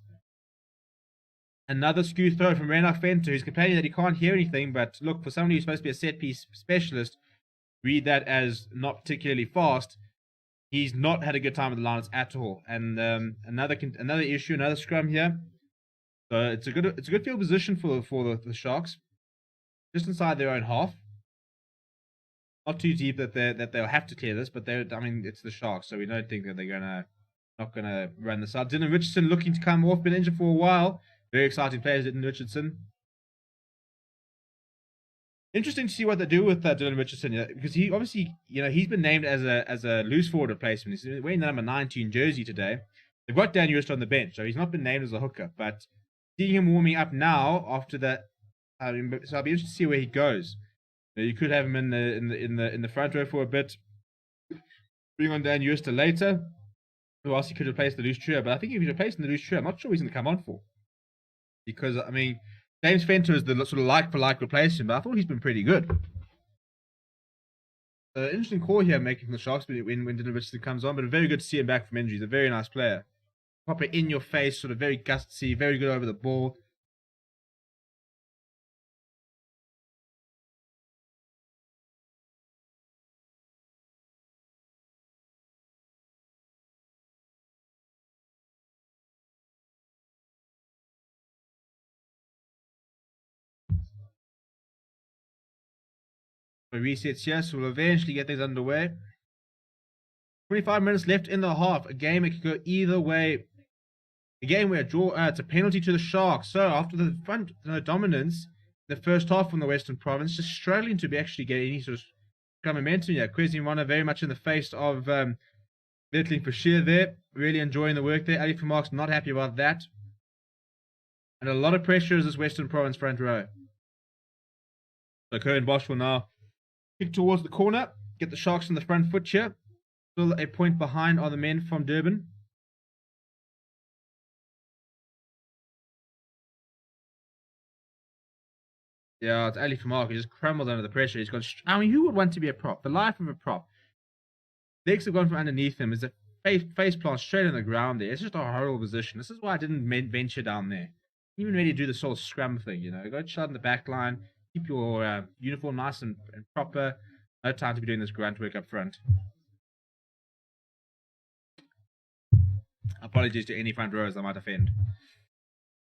S1: another skew throw from Reinhard Venter, who's complaining that he can't hear anything. But look, for somebody who's supposed to be a set-piece specialist, read that as not particularly fast. He's not had a good time with the Lions at all. And another issue, another scrum here. So it's a good field position for the Sharks, just inside their own half. Not too deep that they'll have to clear this, but I mean it's the Sharks, so we don't think that they're not gonna run this out. Dylan Richardson looking to come off, been injured for a while. Very exciting players, Dylan Richardson. Interesting to see what they do with Dylan Richardson, because he obviously, he's been named as a loose forward replacement. He's wearing the number 19 jersey today. They've got Dan Ewist on the bench, so he's not been named as a hooker. But seeing him warming up now after that, so I'll be interested to see where he goes. You could have him in the front row for a bit. Bring on Dan Ewist later. Who else he could replace the loose trio? But I think if he's replacing the loose trio, I'm not sure he's going to come on for. Because, I mean, James Fenter is the sort of like-for-like replacement, but I thought he's been pretty good. Interesting call here making from the Sharks when Dylan Richardson comes on, but very good to see him back from injury. He's a very nice player. Proper in-your-face, sort of very gusty, very good over the ball. Resets here, so we'll eventually get things underway. 25 minutes left in the half. A game that could go either way. A game where it's a penalty to the Sharks. So after the front dominance in the first half from the Western Province, just struggling to actually get any sort of momentum here. Kwesi Mona very much in the face of Wetling Fashir there. Really enjoying the work there. Ali Vermaak's not happy about that. And a lot of pressure as this Western Province front row. So Curran Bosch will now kick towards the corner, get the Sharks on the front foot here. Still a point behind are the men from Durban. Yeah, it's Ali Vermaak. He just crumbled under the pressure. He's got. I mean, who would want to be a prop? The life of a prop. Legs have gone from underneath him. There's a face plant straight on the ground there. It's just a horrible position. This is why I didn't venture down there. Even ready to do the sort of scrum thing, Go shut in the back line. Keep your uniform nice and proper. No time to be doing this grunt work up front. Apologies to any front rowers I might offend.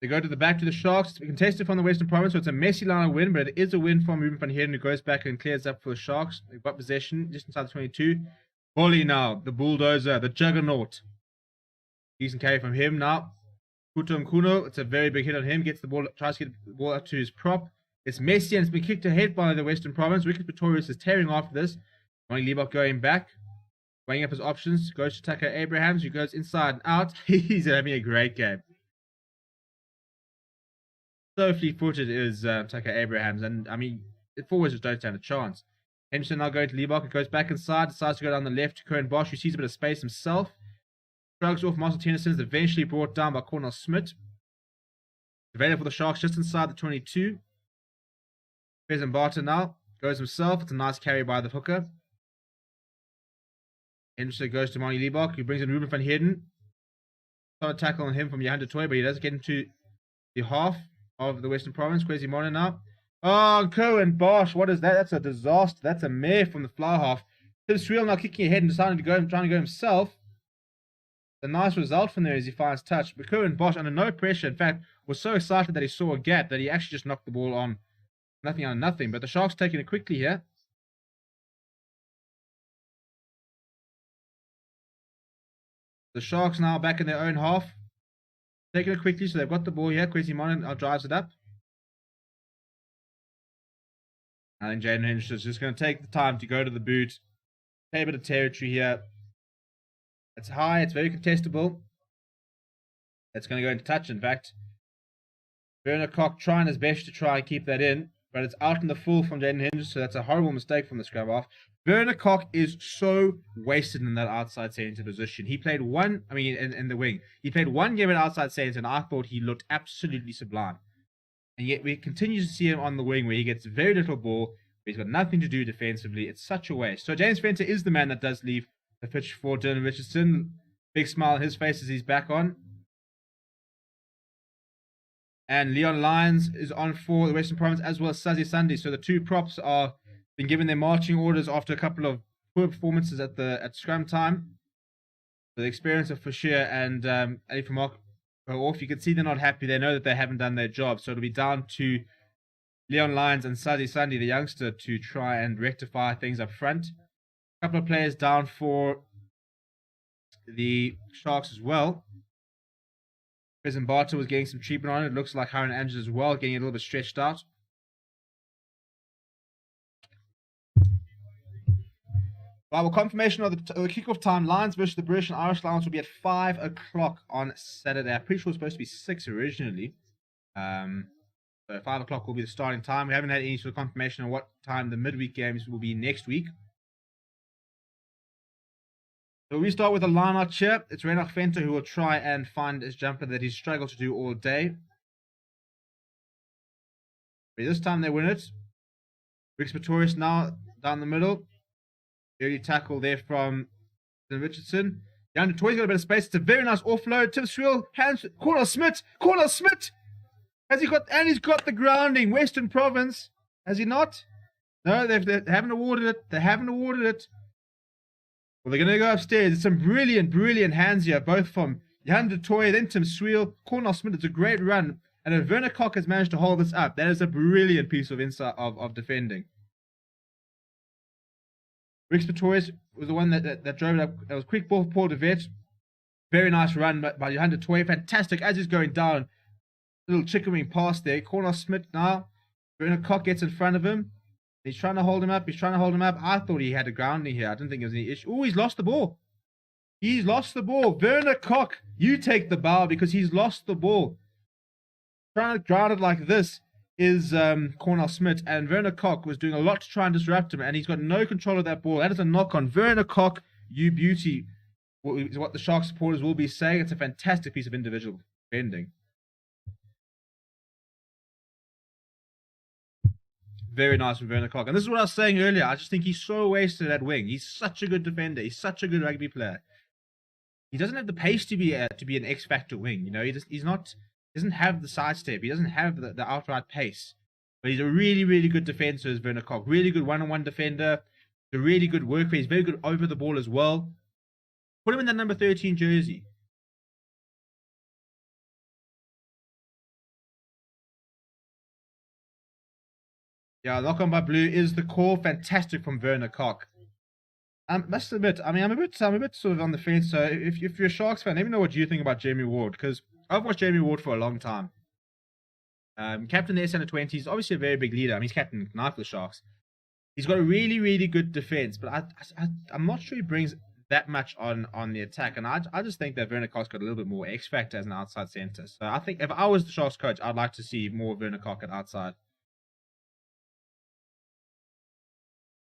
S1: They go to the back to the Sharks. We contested from the Western Province, so it's a messy line of win, but it is a win from Ruben van Heerden, who goes back and clears up for the Sharks. They've got possession just inside the 22. Bolly now, the bulldozer, the juggernaut. Decent carry from him now. Kutum Kuno, it's a very big hit on him. Gets the ball, tries to get the ball up to his prop. It's messy and it's been kicked ahead by the Western Province. Wicked Pretorius is tearing after this. Ronnie Liebach going back. Weighing up his options. Goes to Tucker Abrahams, who goes inside and out. He's having a great game. So fleet-footed is Tucker Abrahams. And, I mean, the forwards just don't stand a chance. Henderson now going to Liebach. It goes back inside. Decides to go down the left to Curran Bosch, who sees a bit of space himself. Shrugs off Marcel Tennyson. Is eventually brought down by Cornel Smith. Available for the Sharks just inside the 22. Pheasant Barton now goes himself. It's a nice carry by the hooker. Henderson goes to Marnie Liebach, who brings in Ruben van Heerden. Solid tackle on him from Johan de Toy, but he doesn't get into the half of the Western Province. Kwesi Mona now. Oh, Curran Bosch, what is that? That's a disaster. That's a mare from the fly half. Tim Sreel now kicking ahead and deciding to go, trying to go himself. A nice result from there as he finds touch. But Curran Bosch, under no pressure, in fact, was so excited that he saw a gap that he actually just knocked the ball on. Nothing out of nothing, but the Sharks taking it quickly here. The Sharks now back in their own half. Taking it quickly, so they've got the ball here. Kwesi Mona now drives it up. I think Jaden Henderson is just going to take the time to go to the boot. Play a bit of territory here. It's high, it's very contestable. It's going to go into touch, in fact. Werner Koch trying his best to try and keep that in. But it's out in the full from Jaden Henderson, so that's a horrible mistake from the scrum half. Werner Koch is so wasted in that outside centre position. He played one, in the wing. He played one game at outside centre, and I thought he looked absolutely sublime. And yet we continue to see him on the wing where he gets very little ball, but he's got nothing to do defensively. It's such a waste. So James Fenter is the man that does leave the pitch for Dylan Richardson. Big smile on his face as he's back on. And Leon Lyons is on for the Western Province, as well as Sazi Sandi. So the two props are been given their marching orders after a couple of poor performances at scrum time. So the experience of Fashir and Ali Vermaak go off. You can see they're not happy. They know that they haven't done their job. So it'll be down to Leon Lyons and Sazi Sandi, the youngster, to try and rectify things up front. A couple of players down for the Sharks as well. President Barter was getting some treatment on it. It looks like Haran Andrews as well, getting a little bit stretched out. Right, well, confirmation of the kickoff time. Lions versus the British and Irish Lions will be at 5 o'clock on Saturday. I'm pretty sure it's supposed to be 6 originally. So 5 o'clock will be the starting time. We haven't had any sort of confirmation on what time the midweek games will be next week. So we start with a line-out here. It's Reinhard Venter who will try and find his jumper that he's struggled to do all day. But this time they win it. Rick Pretorius now down the middle. Early tackle there from Richardson. Jan du Toit's got a bit of space. It's a very nice offload. Tim Swiel, hands, Cornel Smith. Has he got, and he's got the grounding. Western Province. Has he not? No, they haven't awarded it. Well, they're going to go upstairs. It's some brilliant hands here, both from Jan du Toit, then Tim Swiel, Cornel Smith. It's a great run. And if Werner Kok has managed to hold this up, that is a brilliant piece of of defending. Rick Pretorius was the one that drove it up. That was quick ball for Paul de Vet. Very nice run by Jan du Toit. Fantastic as he's going down. Little chicken wing pass there. Cornel Smith now. Werner Kok gets in front of him. He's trying to hold him up. I thought he had a grounding here. I didn't think there was any issue. Oh, he's lost the ball. Werner Kok, you take the bow because he's lost the ball. Trying to ground it like this is Cornel Smith, and Werner Kok was doing a lot to try and disrupt him, and he's got no control of that ball. That is a knock on Werner Kok. You beauty is what the Sharks supporters will be saying. It's a fantastic piece of individual defending. Very nice from Werner Kok. And this is what I was saying earlier. I just think he's so wasted at wing. He's such a good defender. He's such a good rugby player. He doesn't have the pace to be an X-factor wing. You know, he doesn't have the sidestep. He doesn't have the outright pace. But he's a really good defender, is Werner Kok. Really good one-on-one defender. A really good worker. He's very good over the ball as well. Put him in that number 13 jersey. Yeah, lock on by blue is the call. Fantastic from Werner Kok. I must admit, I'm a bit sort of on the fence. So if you're a Sharks fan, let me know what you think about Jamie Ward, because I've watched Jamie Ward for a long time. Captain the S-20s, obviously a very big leader. I mean, he's captain now for the Sharks. He's got a really good defense, but I'm not sure he brings that much on the attack. And I just think that Werner Kok's got a little bit more X factor as an outside center. So I think if I was the Sharks coach, I'd like to see more of Werner Kok at outside.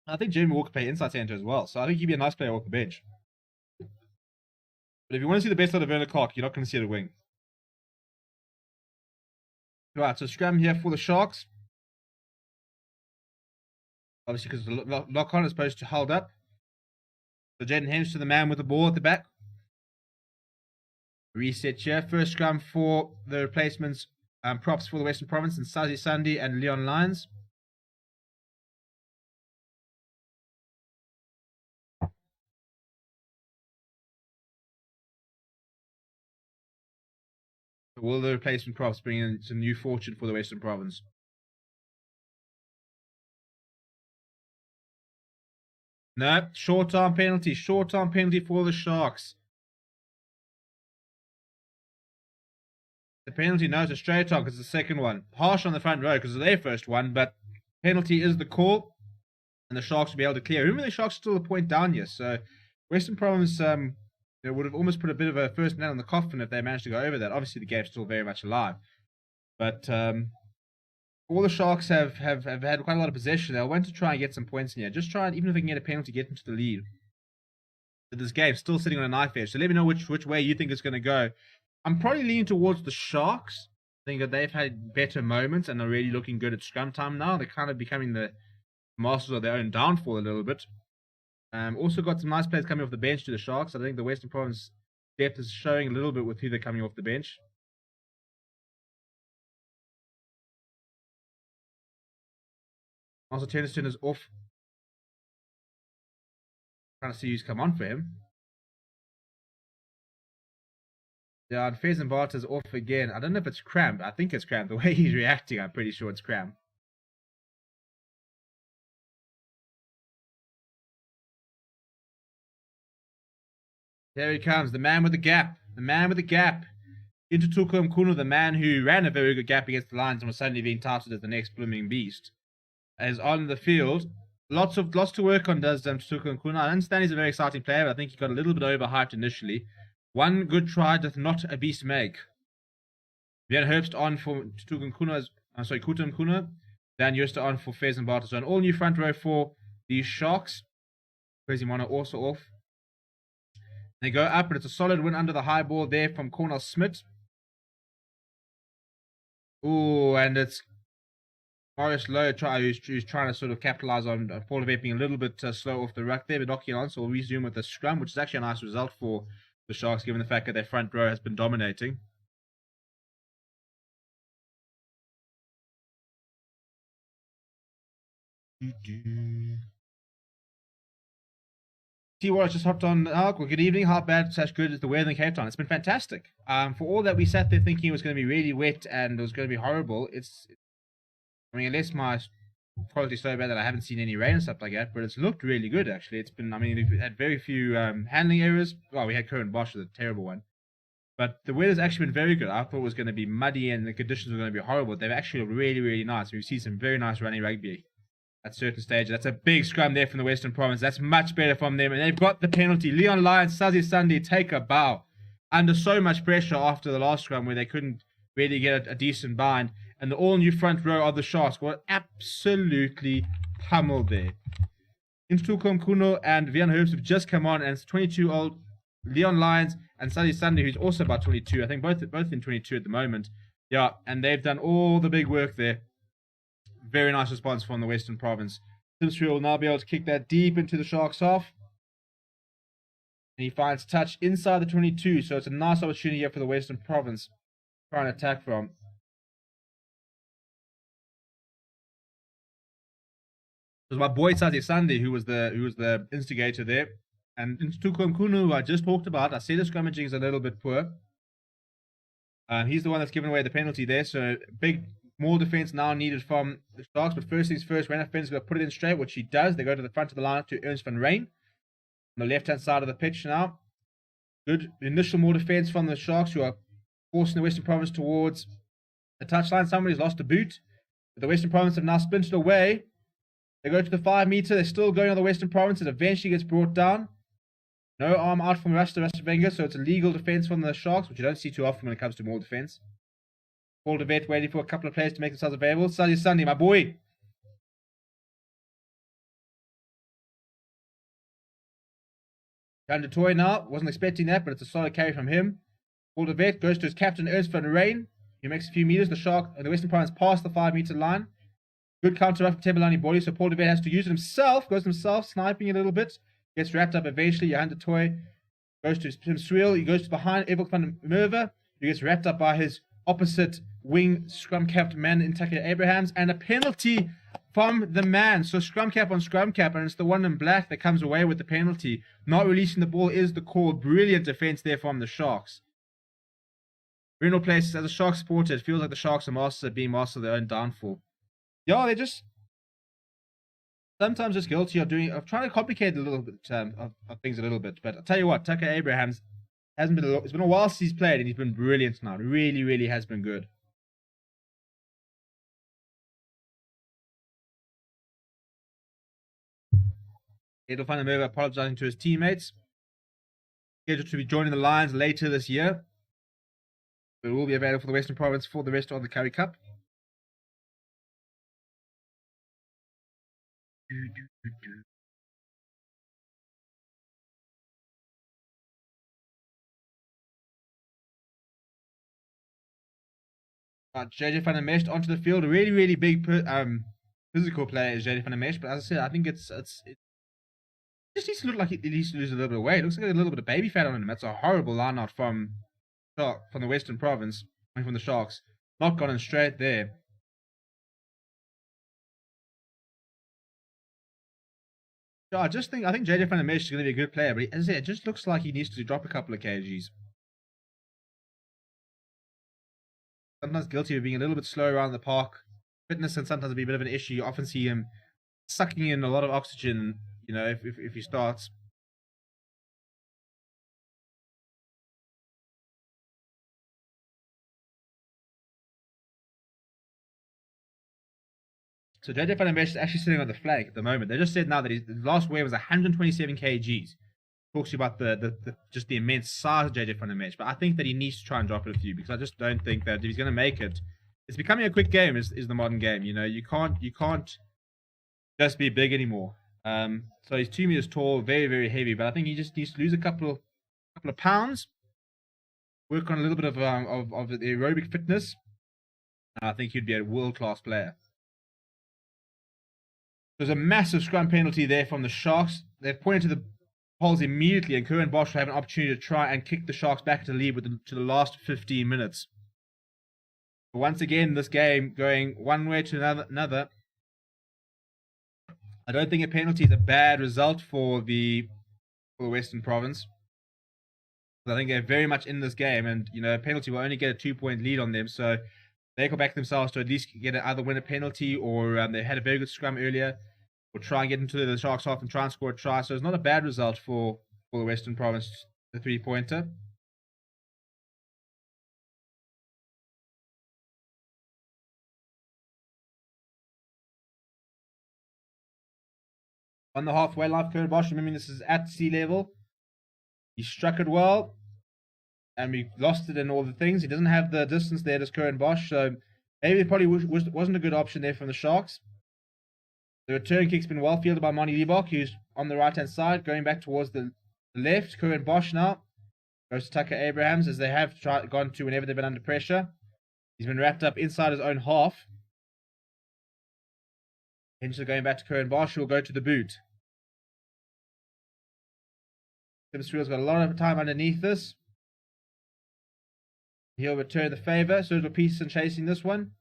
S1: I think Jamie Walker play inside center as well, so I think he'd be a nice player off the bench. But if you want to see the best out of Werner Kok, you're not going to see the wing. Right, so scrum here for the Sharks. Obviously, because the lock-on is supposed to hold up. So Jaden Henderson, the man with the ball at the back. Reset here. First scrum for the replacements. Props for the Western Province and Sazi Sandi and Leon Lyons. Will the replacement props bring in some new fortune for the Western Province? No, short-arm penalty for the Sharks. The penalty, no, it's a straight arm because it's the second one. Harsh on the front row because it's their first one, but penalty is the call, and the Sharks will be able to clear. Remember, the Sharks are still a point down here, so Western Province they would have almost put a bit of a first nail in the coffin if they managed to go over that. Obviously, the game's still very much alive. But all the Sharks have had quite a lot of possession. They'll want to try and get some points in here. Just try and, even if they can get a penalty, get into the lead. But this game's still sitting on a knife edge. So let me know which way you think it's going to go. I'm probably leaning towards the Sharks. I think that they've had better moments and are really looking good at scrum time now. They're kind of becoming the masters of their own downfall a little bit. Also got some nice players coming off the bench to the Sharks. I think the Western Province depth is showing a little bit with who they're coming off the bench. Also, Tennyson is off. Trying to see who's come on for him. Yeah, and Fez and Barter's off again. I don't know if it's cramp. I think it's cramp. The way he's reacting, I'm pretty sure it's cramp. There he comes, the man with the gap. The man with the gap. Into Tukum Kuno, the man who ran a very good gap against the Lions and was suddenly being touted as the next blooming beast, is on the field. Lots to work on, does Tukum Kuno. I understand he's a very exciting player, but I think he got a little bit overhyped initially. One good try doth not a beast make. Van Herbst on for Tukum Kuno, Kutum Kuno. Dan Juster on for Fez and Barter. So an all new front row for the Sharks. Crazy Mono also off. They go up, but it's a solid win under the high ball there from Cornel Smith. Ooh, and it's Morris Lowe who's trying to sort of capitalize on Paul Levett being a little bit slow off the ruck there, but knocking on. So we'll resume with the scrum, which is actually a nice result for the Sharks, given the fact that their front row has been dominating. T-Wallace just hopped on. Well, good evening. How bad / good is the weather in Cape Town? It's been fantastic. For all that we sat there thinking it was going to be really wet and it was going to be horrible, I mean, unless my quality's so bad that I haven't seen any rain and stuff like that, but it's looked really good, actually. It's been, I mean, we've had very few handling errors. Well, we had Curran Bosch with a terrible one. But the weather's actually been very good. I thought it was going to be muddy and the conditions were going to be horrible. They've actually looked really, really nice. We've seen some very nice running rugby at certain stages. That's a big scrum there from the Western Province. That's much better from them. And they've got the penalty. Leon Lyons, Sazi Sunday take a bow. Under so much pressure after the last scrum where they couldn't really get a decent bind. And the all-new front row of the Sharks were absolutely pummeled there. Intukum Kuno and Vian Herbst have just come on, and it's 22-year-old Leon Lyons and Sazi Sunday, who's also about 22. I think both in 22 at the moment. Yeah, and they've done all the big work there. Very nice response from the Western Province. Simsbury will now be able to kick that deep into the Sharks' half. And he finds touch inside the 22, so it's a nice opportunity here for the Western Province to try and attack from. It was my boy Sazi Sunday who was the instigator there. And Tukum Kuno, who I just talked about, I see the scrummaging is a little bit poor. He's the one that's given away the penalty there, so more defense now needed from the Sharks. But first things first, Renner Finn's going to put it in straight, which he does. They go to the front of the line to Ernst van Rijn. On the left-hand side of the pitch now. Good initial more defense from the Sharks, who are forcing the Western Province towards the touchline. Somebody's lost a boot. But the Western Province have now splintered away. They go to the 5 meter. They're still going on the Western Province. It eventually gets brought down. No arm out from Rasta Wenger, so it's a legal defense from the Sharks, which you don't see too often when it comes to more defense. Paul de Vet waiting for a couple of players to make themselves available. Sazi Sunday, my boy. Jan de Toy now. Wasn't expecting that, but it's a solid carry from him. Paul de Vet goes to his captain, Ernst van Rijn. He makes a few meters. The Western Province past the 5 meter line. Good counter up from Tebelani Body, so Paul de Vet has to use it himself. Goes himself, sniping a little bit. Gets wrapped up eventually. Johan de Toy goes to Tim Sweel. He goes to behind Evok van Merwe. He gets wrapped up by his opposite wing scrum capped man in Tucker Abrahams. And a penalty from the man. So scrum cap on scrum cap. And it's the one in black that comes away with the penalty. Not releasing the ball is the call. Brilliant defense there from the Sharks. Renal places, as a Sharks supporter, it feels like the Sharks are being masters of their own downfall. Yeah, they're just sometimes just guilty of trying to complicate a little bit of things a little bit. But I'll tell you what, Tucker Abrahams it's been a while since he's played, and he's been brilliant now. Really, really has been good. Edel van der Merwe apologizing to his teammates. Scheduled to be joining the Lions later this year. But will be available for the Western Province for the rest of the Currie Cup. JJ van der Mesh onto the field. A really, really big physical player is JJ van der Mesh. But as I said, I think it just needs to look like he needs to lose a little bit of weight. It looks like a little bit of baby fat on him. That's a horrible line out from the Western Province, from the Sharks. Not gone in straight there. So I think JJ van der Mesh is going to be a good player, but as I said, it just looks like he needs to drop a couple of kgs. sometimes guilty of being a little bit slow around the park. Fitness can sometimes be a bit of an issue. You often see him sucking in a lot of oxygen, if he starts. So JJ Van der Mesch is actually sitting on the flank at the moment. They just said now that his last weigh was 127 kgs. Talks to you about just the immense size of JJ Van der Mesch. But I think that he needs to try and drop it a few, because I just don't think that if he's going to make it, it's becoming a quick game. Is the modern game? You can't just be big anymore. So he's 2 meters tall, very very heavy. But I think he just needs to lose a couple of pounds, work on a little bit of the aerobic fitness. I think he'd be a world class player. There's a massive scrum penalty there from the Sharks. They've pointed to the holes immediately, and Curran Bosch will have an opportunity to try and kick the Sharks back to the lead to the last 15 minutes. But once again, this game going one way to another. I don't think a penalty is a bad result for the Western Province. I think they're very much in this game, and a penalty will only get a 2-point lead on them, so they can back themselves to at least either win a penalty, or they had a very good scrum earlier, or try and get into the Sharks half and try and score a try. So it's not a bad result for the Western Province, the 3-pointer. On the halfway line, Curran Bosch, remembering this is at sea level. He struck it well, and we lost it in all the things. He doesn't have the distance there, does Curran Bosch, so maybe it probably wasn't a good option there from the Sharks. The return kick's been well fielded by Manie Libbok, who's on the right-hand side, going back towards the left. Curran Bosch now goes to Tucker Abrahams, as they have gone to whenever they've been under pressure. He's been wrapped up inside his own half. Hence going back to Curran Bosch, who will go to the boot. Tim Sreel's got a lot of time underneath this. He'll return the favour. Sergio Peterson chasing this one.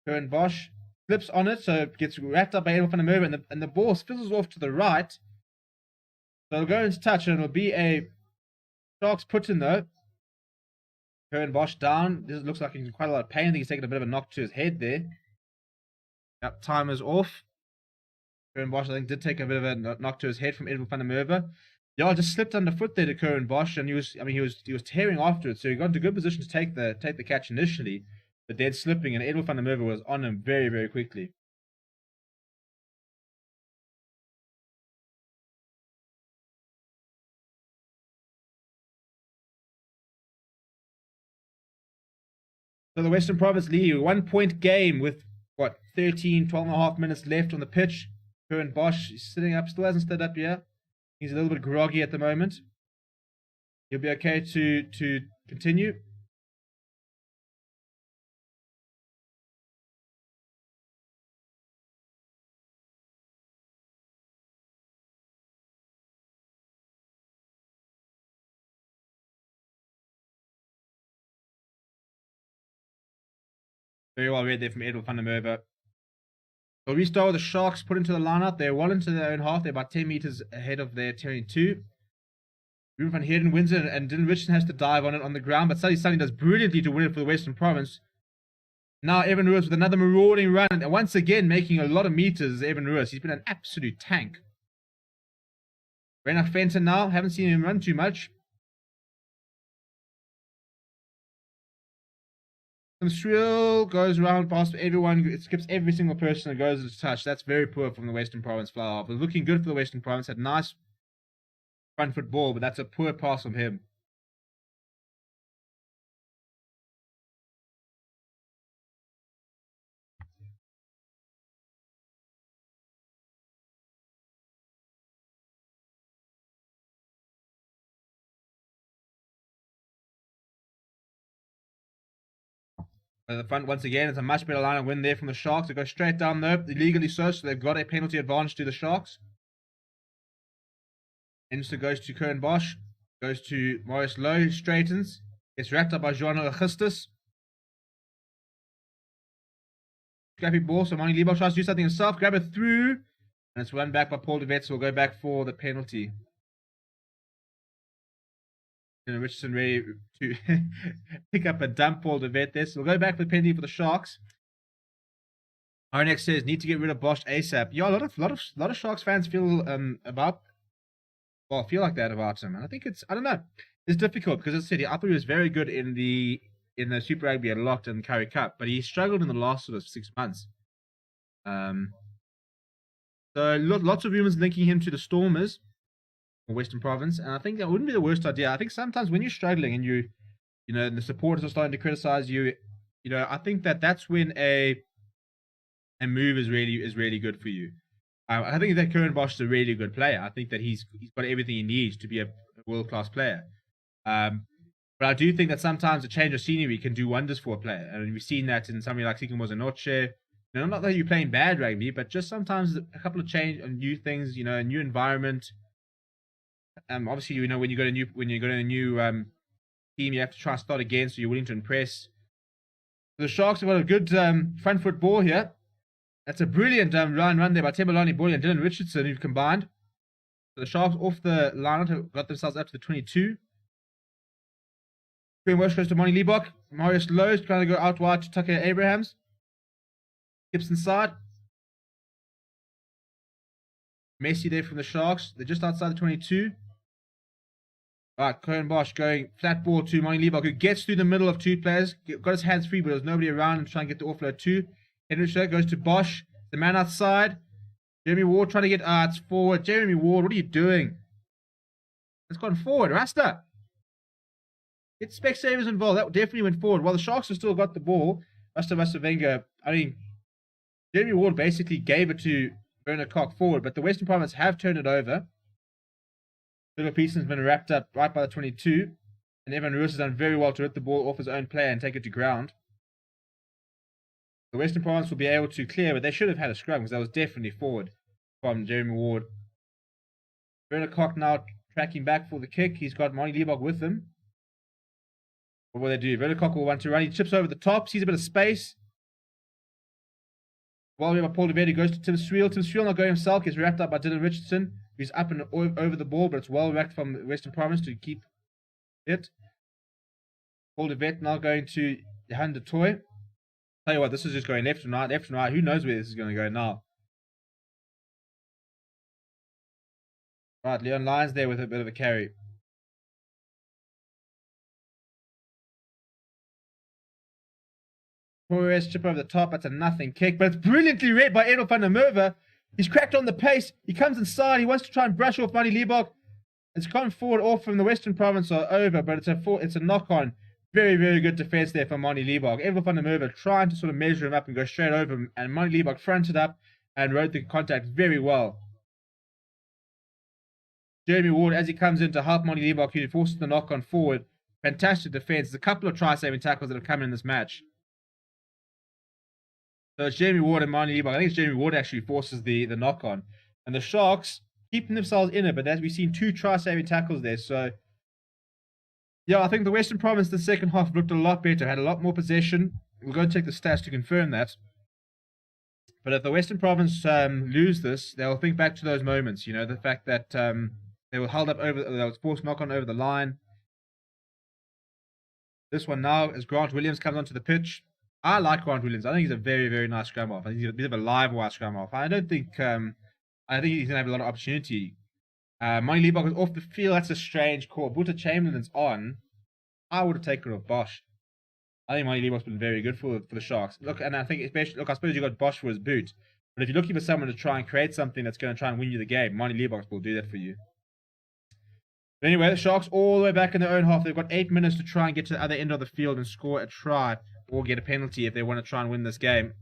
S1: Curran Bosch flips on it, so it gets wrapped up by Edel van der Merwe, and the ball fizzles off to the right. So it'll go into touch, and it'll be a Sharks put in though. Curran Bosch down. This looks like he's in quite a lot of pain. I think he's taking a bit of a knock to his head there. Yep, time is off. Curran Bosch, I think, did take a bit of a knock to his head from Edel van der Merwe. Yeah, just slipped underfoot there to Curran Bosch, and he was tearing after it, so he got into good position to take the catch initially, but then slipping, and Edel van der Merwe was on him very, very quickly. So the Western Province lead, 1-point game with 12 and a half minutes left on the pitch. Curran Bosch is sitting up, still hasn't stood up yet. He's a little bit groggy at the moment. He'll be okay to continue. Very well read there from Edel van der Merwe. So we start with the Sharks put into the lineup. They're well into their own half. They're about 10 meters ahead of their territory 2. Ruben van Heerden wins it, and Dylan Richardson has to dive on it on the ground, but Sunny does brilliantly to win it for the Western Province. Now Evan Ruiz with another marauding run, and once again making a lot of meters. Evan Ruiz, he's been an absolute tank. Reinhard Fenton now, haven't seen him run too much. Tim Sreel goes around past everyone, it skips every single person that goes to touch. That's very poor from the Western Province flower. But looking good for the Western Province, had nice front foot ball, but that's a poor pass from him. The front once again, it's a much better line of win there from the Sharks. They go straight down there, illegally so they've got a penalty advantage to the Sharks. Insta goes to Curran Bosch, goes to Maurice Lowe, who straightens, gets wrapped up by Johan Augustus. Scrappy ball, so Manie Libbok tries to do something himself, grab it through, and it's run back by Paul de Wet, so we'll go back for the penalty. Richardson ready to pick up a dump ball to vet this. We'll go back for the penalty for the Sharks. Our next says need to get rid of Bosch ASAP. Yeah, a lot of Sharks fans feel feel like that about him. And I think I don't know. It's difficult because as I said, I thought he was very good in the Super Rugby a lot in the Currie Cup, but he struggled in the last sort of 6 months. So lots of rumors linking him to the Stormers or Western Province, and I think that wouldn't be the worst idea. I think sometimes when you're struggling and the supporters are starting to criticize you, I think that's when a move is really good for you. I think that Curran Bosch is a really good player. I think that he's got everything he needs to be a world-class player. But I do think that sometimes a change of scenery can do wonders for a player, and we've seen that in somebody like Siki Mozanoche. Not that you're playing bad rugby, but just sometimes a couple of change and new things, a new environment. Obviously, when you go to a new team, you have to try and start again, so you're willing to impress. The Sharks have got a good front foot ball here. That's a brilliant run there by Thembelani Boli and Dylan Richardson, who've combined. So the Sharks off the line have got themselves up to the 22. Green Welsh goes to Moni Liebach. Marius Lowe's trying to go out wide to Tucker Abrahams. Gibson side. Messi there from the Sharks. They're just outside the 22. Alright, Curran Bosch going flat ball to Moni Liebach, who gets through the middle of two players. Got his hands free, but there's nobody around and trying to get the offload too. Henrichs goes to Bosch. The man outside. Jeremy Ward trying to get it's forward. Jeremy Ward, what are you doing? It's gone forward. Rasta. Get Specsavers involved. That definitely went forward. While the Sharks have still got the ball, Rasta Wenger, Jeremy Ward basically gave it to Bernard Cock forward, but the Western Province have turned it over. Philip Pearson's been wrapped up right by the 22, and Evan Roos has done very well to hit the ball off his own player and take it to ground. The Western Province will be able to clear, but they should have had a scrum because that was definitely forward from Jeremy Ward. Bernard Cock now tracking back for the kick. He's got Moni Liebach with him. What will they do? Bernard Cock will want to run. He chips over the top, sees a bit of space. Well, we have Paul DeVete who goes to Tim Swiel. Tim Swiel not going himself, gets wrapped up by Dylan Richardson, who's up and over the ball, but it's well wrapped from the Western Province to keep it. Paul DeVete now going to Johan de Toy. Tell you what, this is just going left and right. Who knows where this is going to go now? Right, Leon Lyons there with a bit of a carry. Torres chip over the top. That's a nothing kick, but it's brilliantly read by Edel van der Merwe. He's cracked on the pace. He comes inside. He wants to try and brush off Moni Liebach. It's gone forward off from the Western Province or over, but it's a knock-on. Very, very good defense there from Moni Liebach. Edel van der Merwe trying to sort of measure him up and go straight over him, and Moni Liebach fronted up and rode the contact very well. Jeremy Ward, as he comes in to help Moni Liebach, who forces the knock-on forward. Fantastic defense. There's a couple of try-saving tackles that have come in this match. So it's Jeremy Ward and Moni Liebach. I think it's Jeremy Ward actually forces the knock-on. And the Sharks keeping themselves in it, but as we've seen 2 try-saving tackles there. So, yeah, I think the Western Province the second half looked a lot better, had a lot more possession. We'll go and check the stats to confirm that. But if the Western Province lose this, they'll think back to those moments. The fact that they were held up they were forced knock-on over the line. This one now, as Grant Williams comes onto the pitch. I like Grant Williams. I think he's a very, very nice scrum half. I think he's a bit of a live wire scrum half. I think he's going to have a lot of opportunity. Moni Liebach is off the field. That's a strange call. Boeta Chamberlain's on. I would have taken off Bosch. I think Moni Liebach's been very good for the Sharks. Look, and I think especially, I suppose you got Bosch for his boot. But if you're looking for someone to try and create something that's going to try and win you the game, Moni Liebach will do that for you. But anyway, the Sharks all the way back in their own half. They've got 8 minutes to try and get to the other end of the field and score a try or get a penalty if they want to try and win this game.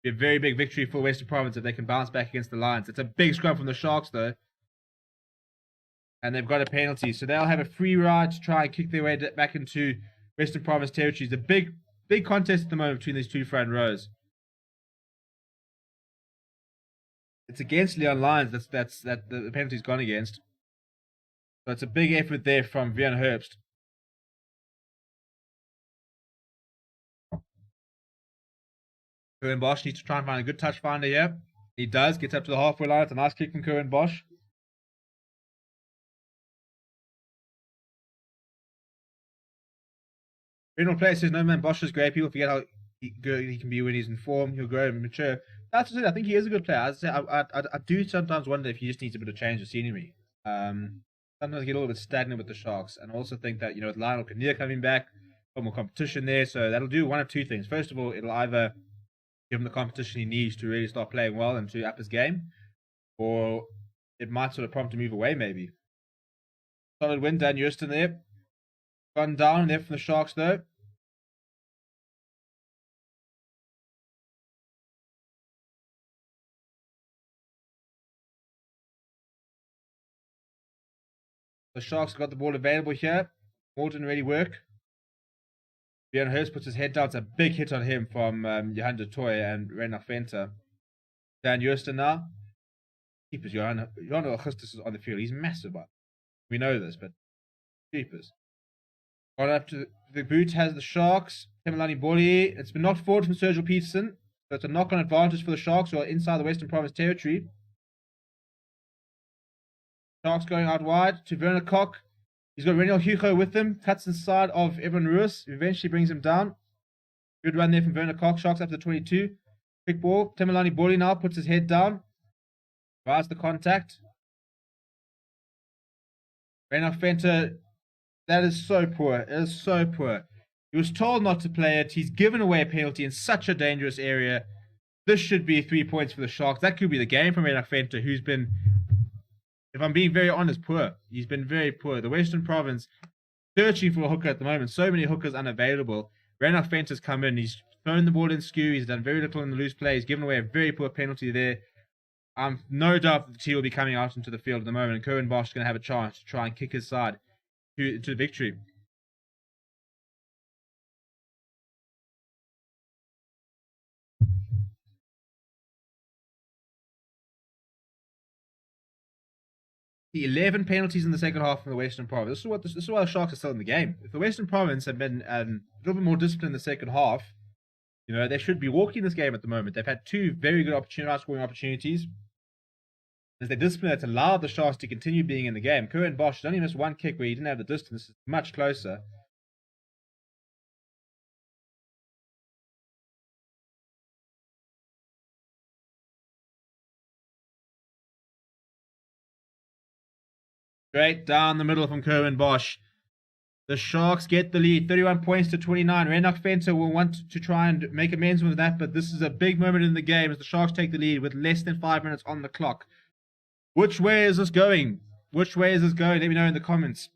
S1: Be a very big victory for Western Province if they can bounce back against the Lions. It's a big scrum from the Sharks though. And they've got a penalty. So they'll have a free ride to try and kick their way back into Western Province territory. It's a big contest at the moment between these 2 front rows. It's against Leon Lyons that the penalty's gone against. So it's a big effort there from Vian Herbst. Curran Bosch needs to try and find a good touch finder here. He does. Gets up to the halfway line. It's a nice kick from Curran Bosch. General player says, no man, Bosch is great. People forget how good he can be when he's in form. He'll grow and mature. That's it. I think he is a good player. As I say, I do sometimes wonder if he just needs a bit of change of scenery. Sometimes I get a little bit stagnant with the Sharks, and I also think that with Lionel Kinnear coming back, got more competition there, so that'll do one of two things. First of all, it'll either give him the competition he needs to really start playing well and to up his game, or it might sort of prompt a move away, maybe. Solid win, Dan Houston there. Gone down there from the Sharks, though. The Sharks got the ball available here. Ball didn't really work. Bjorn Hurst puts his head down. It's a big hit on him from Johan de Toy and Reinhard Venter. Dan Houston now. Keepers, Johan Augustus is on the field. He's massive, but we know this, but keepers. Got up to the boot has the Sharks. Temelani Boli. It's been knocked forward from Sergio Peterson. So it's a knock-on advantage for the Sharks who are inside the Western Province territory. Sharks going out wide to Werner Koch. He's got Reniel Hugo with him. Cuts inside of Evan Ruiz. Eventually brings him down. Good run there from Werner Koch. Sharks up to the 22. Quick ball. Temelani Boli now puts his head down. Drives the contact. Reinhard Venter. That is so poor. It is so poor. He was told not to play it. He's given away a penalty in such a dangerous area. This should be 3 points for the Sharks. That could be the game from Reinhard Venter, who's been, if I'm being very honest, poor. He's been very poor. The Western Province searching for a hooker at the moment. So many hookers unavailable. Reinhard Venter's come in. He's thrown the ball in skew. He's done very little in the loose play. He's given away a very poor penalty there. No doubt that the team will be coming out into the field at the moment. And Curwin Bosch is going to have a chance to try and kick his side to the victory. The 11 penalties in the second half from the Western Province. This is why the Sharks are still in the game. If the Western Province had been a little bit more disciplined in the second half, they should be walking this game at the moment. They've had two very good scoring opportunities. As they discipline, it's allowed the Sharks to continue being in the game. Curwin Bosch has only missed one kick where he didn't have the distance. It's much closer. Straight down the middle from Curwin Bosch. The Sharks get the lead, 31 points to 29. Reinhard Venter will want to try and make amends with that, but this is a big moment in the game as the Sharks take the lead with less than 5 minutes on the clock. Which way is this going? Which way is this going? Let me know in the comments.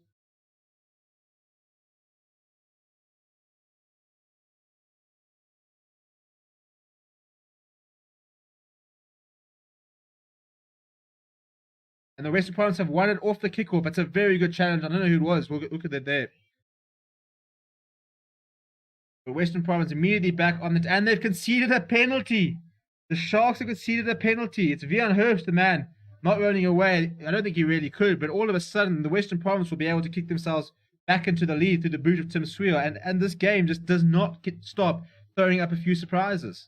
S1: And the Western Province have won it off the kickoff. It's a very good challenge. I don't know who it was. Look at that there. The Western Province immediately back on it, and they've conceded a penalty. The Sharks have conceded a penalty. It's Bjorn Hurst, the man, not running away. I don't think he really could, but all of a sudden, the Western Province will be able to kick themselves back into the lead through the boot of Tim Swiel, and this game just does not stop throwing up a few surprises.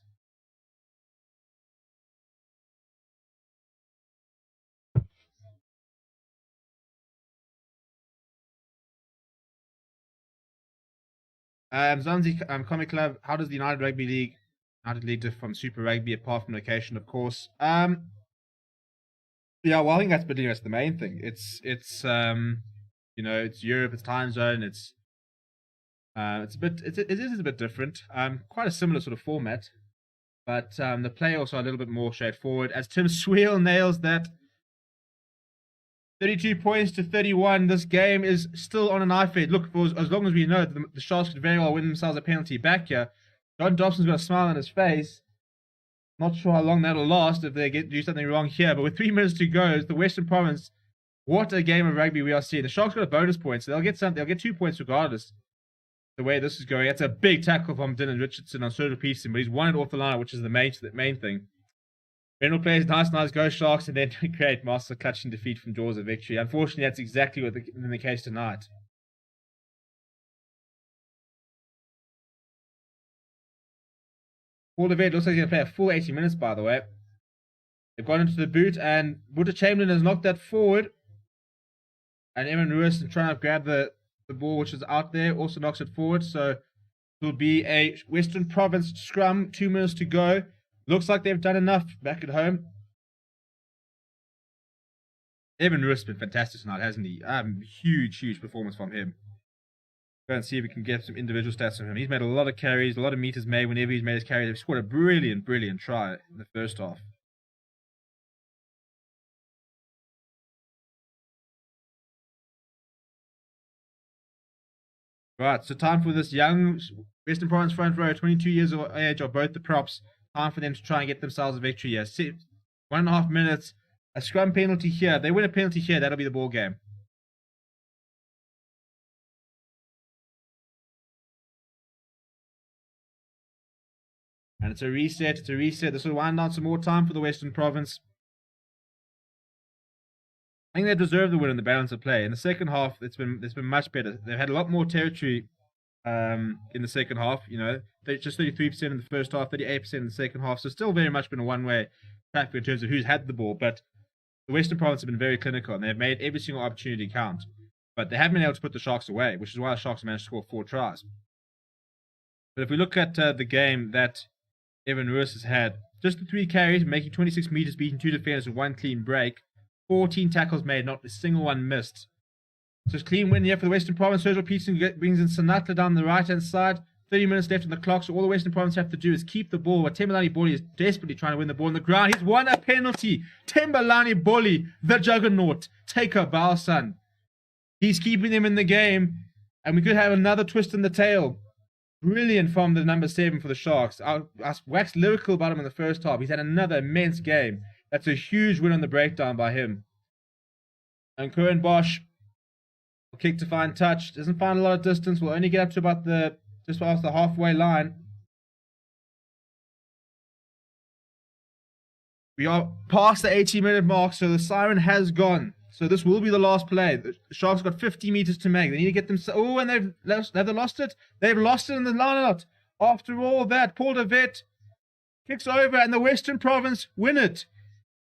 S1: Zanzi Comic Club, how does the United League differ from Super Rugby apart from location, of course? Yeah, well, I think that's pretty much the main thing. It's it's Europe, it's time zone, it is a bit different. Quite a similar sort of format, but the play also a little bit more straightforward. As Tim Swiel nails that 32 points to 31. This game is still on an knife edge. Look, for as long as we know, the Sharks could very well win themselves a penalty back here. John Dobson's got a smile on his face. Not sure how long that'll last if they do something wrong here. But with 3 minutes to go, it's the Western Province. What a game of rugby we are seeing. The Sharks got a bonus point, so they'll get 2 points regardless. The way this is going, that's a big tackle from Dylan Richardson on Sergio Peterson, but he's won it off the line, which is the main thing. Randall plays nice, go Sharks, and then great master clutching defeat from jaws of victory. Unfortunately, that's exactly what in the case tonight. Paul Levette looks like he's going to play a full 80 minutes, by the way. They've gone into the boot, and Boeta Chamberlain has knocked that forward. And Evan Ruiz trying to grab the ball, which is out there, also knocks it forward. So It'll be a Western Province scrum, 2 minutes to go. Looks like they've done enough back at home. Evan Roos has been fantastic tonight, hasn't he? Huge performance from him. Go and see if we can get some individual stats from him. He's made a lot of carries, a lot of meters made whenever he's made his carries. They've scored a brilliant try in the first half. Right, so time for this young Western Province front row, 22 years of age, are both the props. Time for them to try and get themselves a victory here. 1.5 minutes, a scrum penalty here. If they win a penalty here, that'll be the ball game. And it's a reset. This will wind down some more time for the Western Province. I think they deserve the win in the balance of play. In the second half, it's been much better. They've had a lot more territory in the second half. You know, just 33% in the first half, 38% in the second half. So still very much been a one-way traffic in terms of who's had the ball. But the Western Province have been very clinical, and they've made every single opportunity count. But they haven't been able to put the Sharks away, which is why the Sharks managed to score 4 tries. But if we look at the game that Evan Roos has had, just the 3 carries, making 26 meters, beating 2 defenders with 1 clean break. 14 tackles made, not a single one missed. So it's clean win here for the Western Province. Sergio Peterson brings in Sanatla down the right-hand side. 30 minutes left on the clock, so all the Western Province have to do is keep the ball. But Thembelani Boli is desperately trying to win the ball on the ground. He's won a penalty. Thembelani Boli, the juggernaut. Take a bow, son. He's keeping them in the game, and we could have another twist in the tail. Brilliant from the number 7 for the Sharks. I waxed lyrical about him in the first half. He's had another immense game. That's a huge win on the breakdown by him. And Curran Bosch will kick to find touch. Doesn't find a lot of distance. Will only get up to about just past the halfway line. We are past the 80-minute mark, so the siren has gone. So this will be the last play. The Sharks got 50 meters to make. They need to get them. Oh, and have they lost it? They've lost it in the line-out. After all that, Paul de Vet kicks over, and the Western Province win it.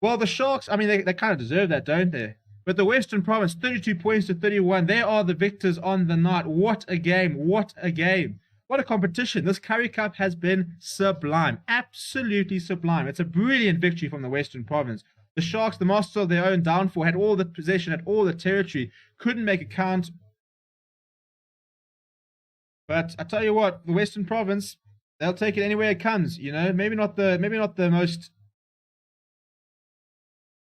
S1: Well, the Sharks, I mean, they kind of deserve that, don't they? But the Western Province, 32 points to 31. They are the victors on the night. What a game. What a game. What a competition. This Currie Cup has been sublime. Absolutely sublime. It's a brilliant victory from the Western Province. The Sharks, the masters of their own downfall, had all the possession, had all the territory, couldn't make a count. But I tell you what, the Western Province, they'll take it anywhere it comes. You know, maybe not the most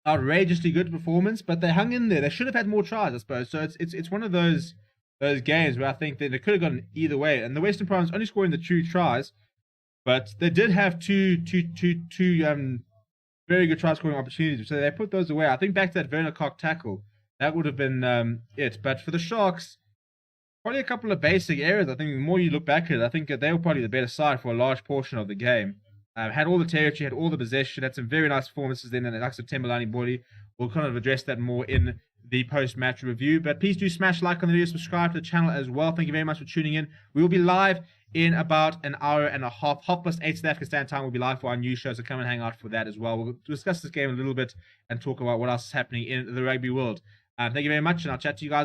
S1: outrageously good performance, but they hung in there. They should have had more tries, I suppose. So it's one of those games where I think that it could have gone either way. And the Western Province only scoring the 2 tries, but they did have two very good try scoring opportunities. So they put those away. I think back to that Werner Kok tackle, that would have been it. But for the Sharks, probably a couple of basic errors. I think the more you look back at it, I think that they were probably the better side for a large portion of the game. Had all the territory, had all the possession, had some very nice performances then, and the likes of Thembelani Boli. We'll kind of address that more in the post-match review. But please do smash like on the video, subscribe to the channel as well. Thank you very much for tuning in. We will be live in about an hour and a half. 8:30 South African Standard Time will be live for our new show, so come and hang out for that as well. We'll discuss this game a little bit and talk about what else is happening in the rugby world. Thank you very much, and I'll chat to you guys.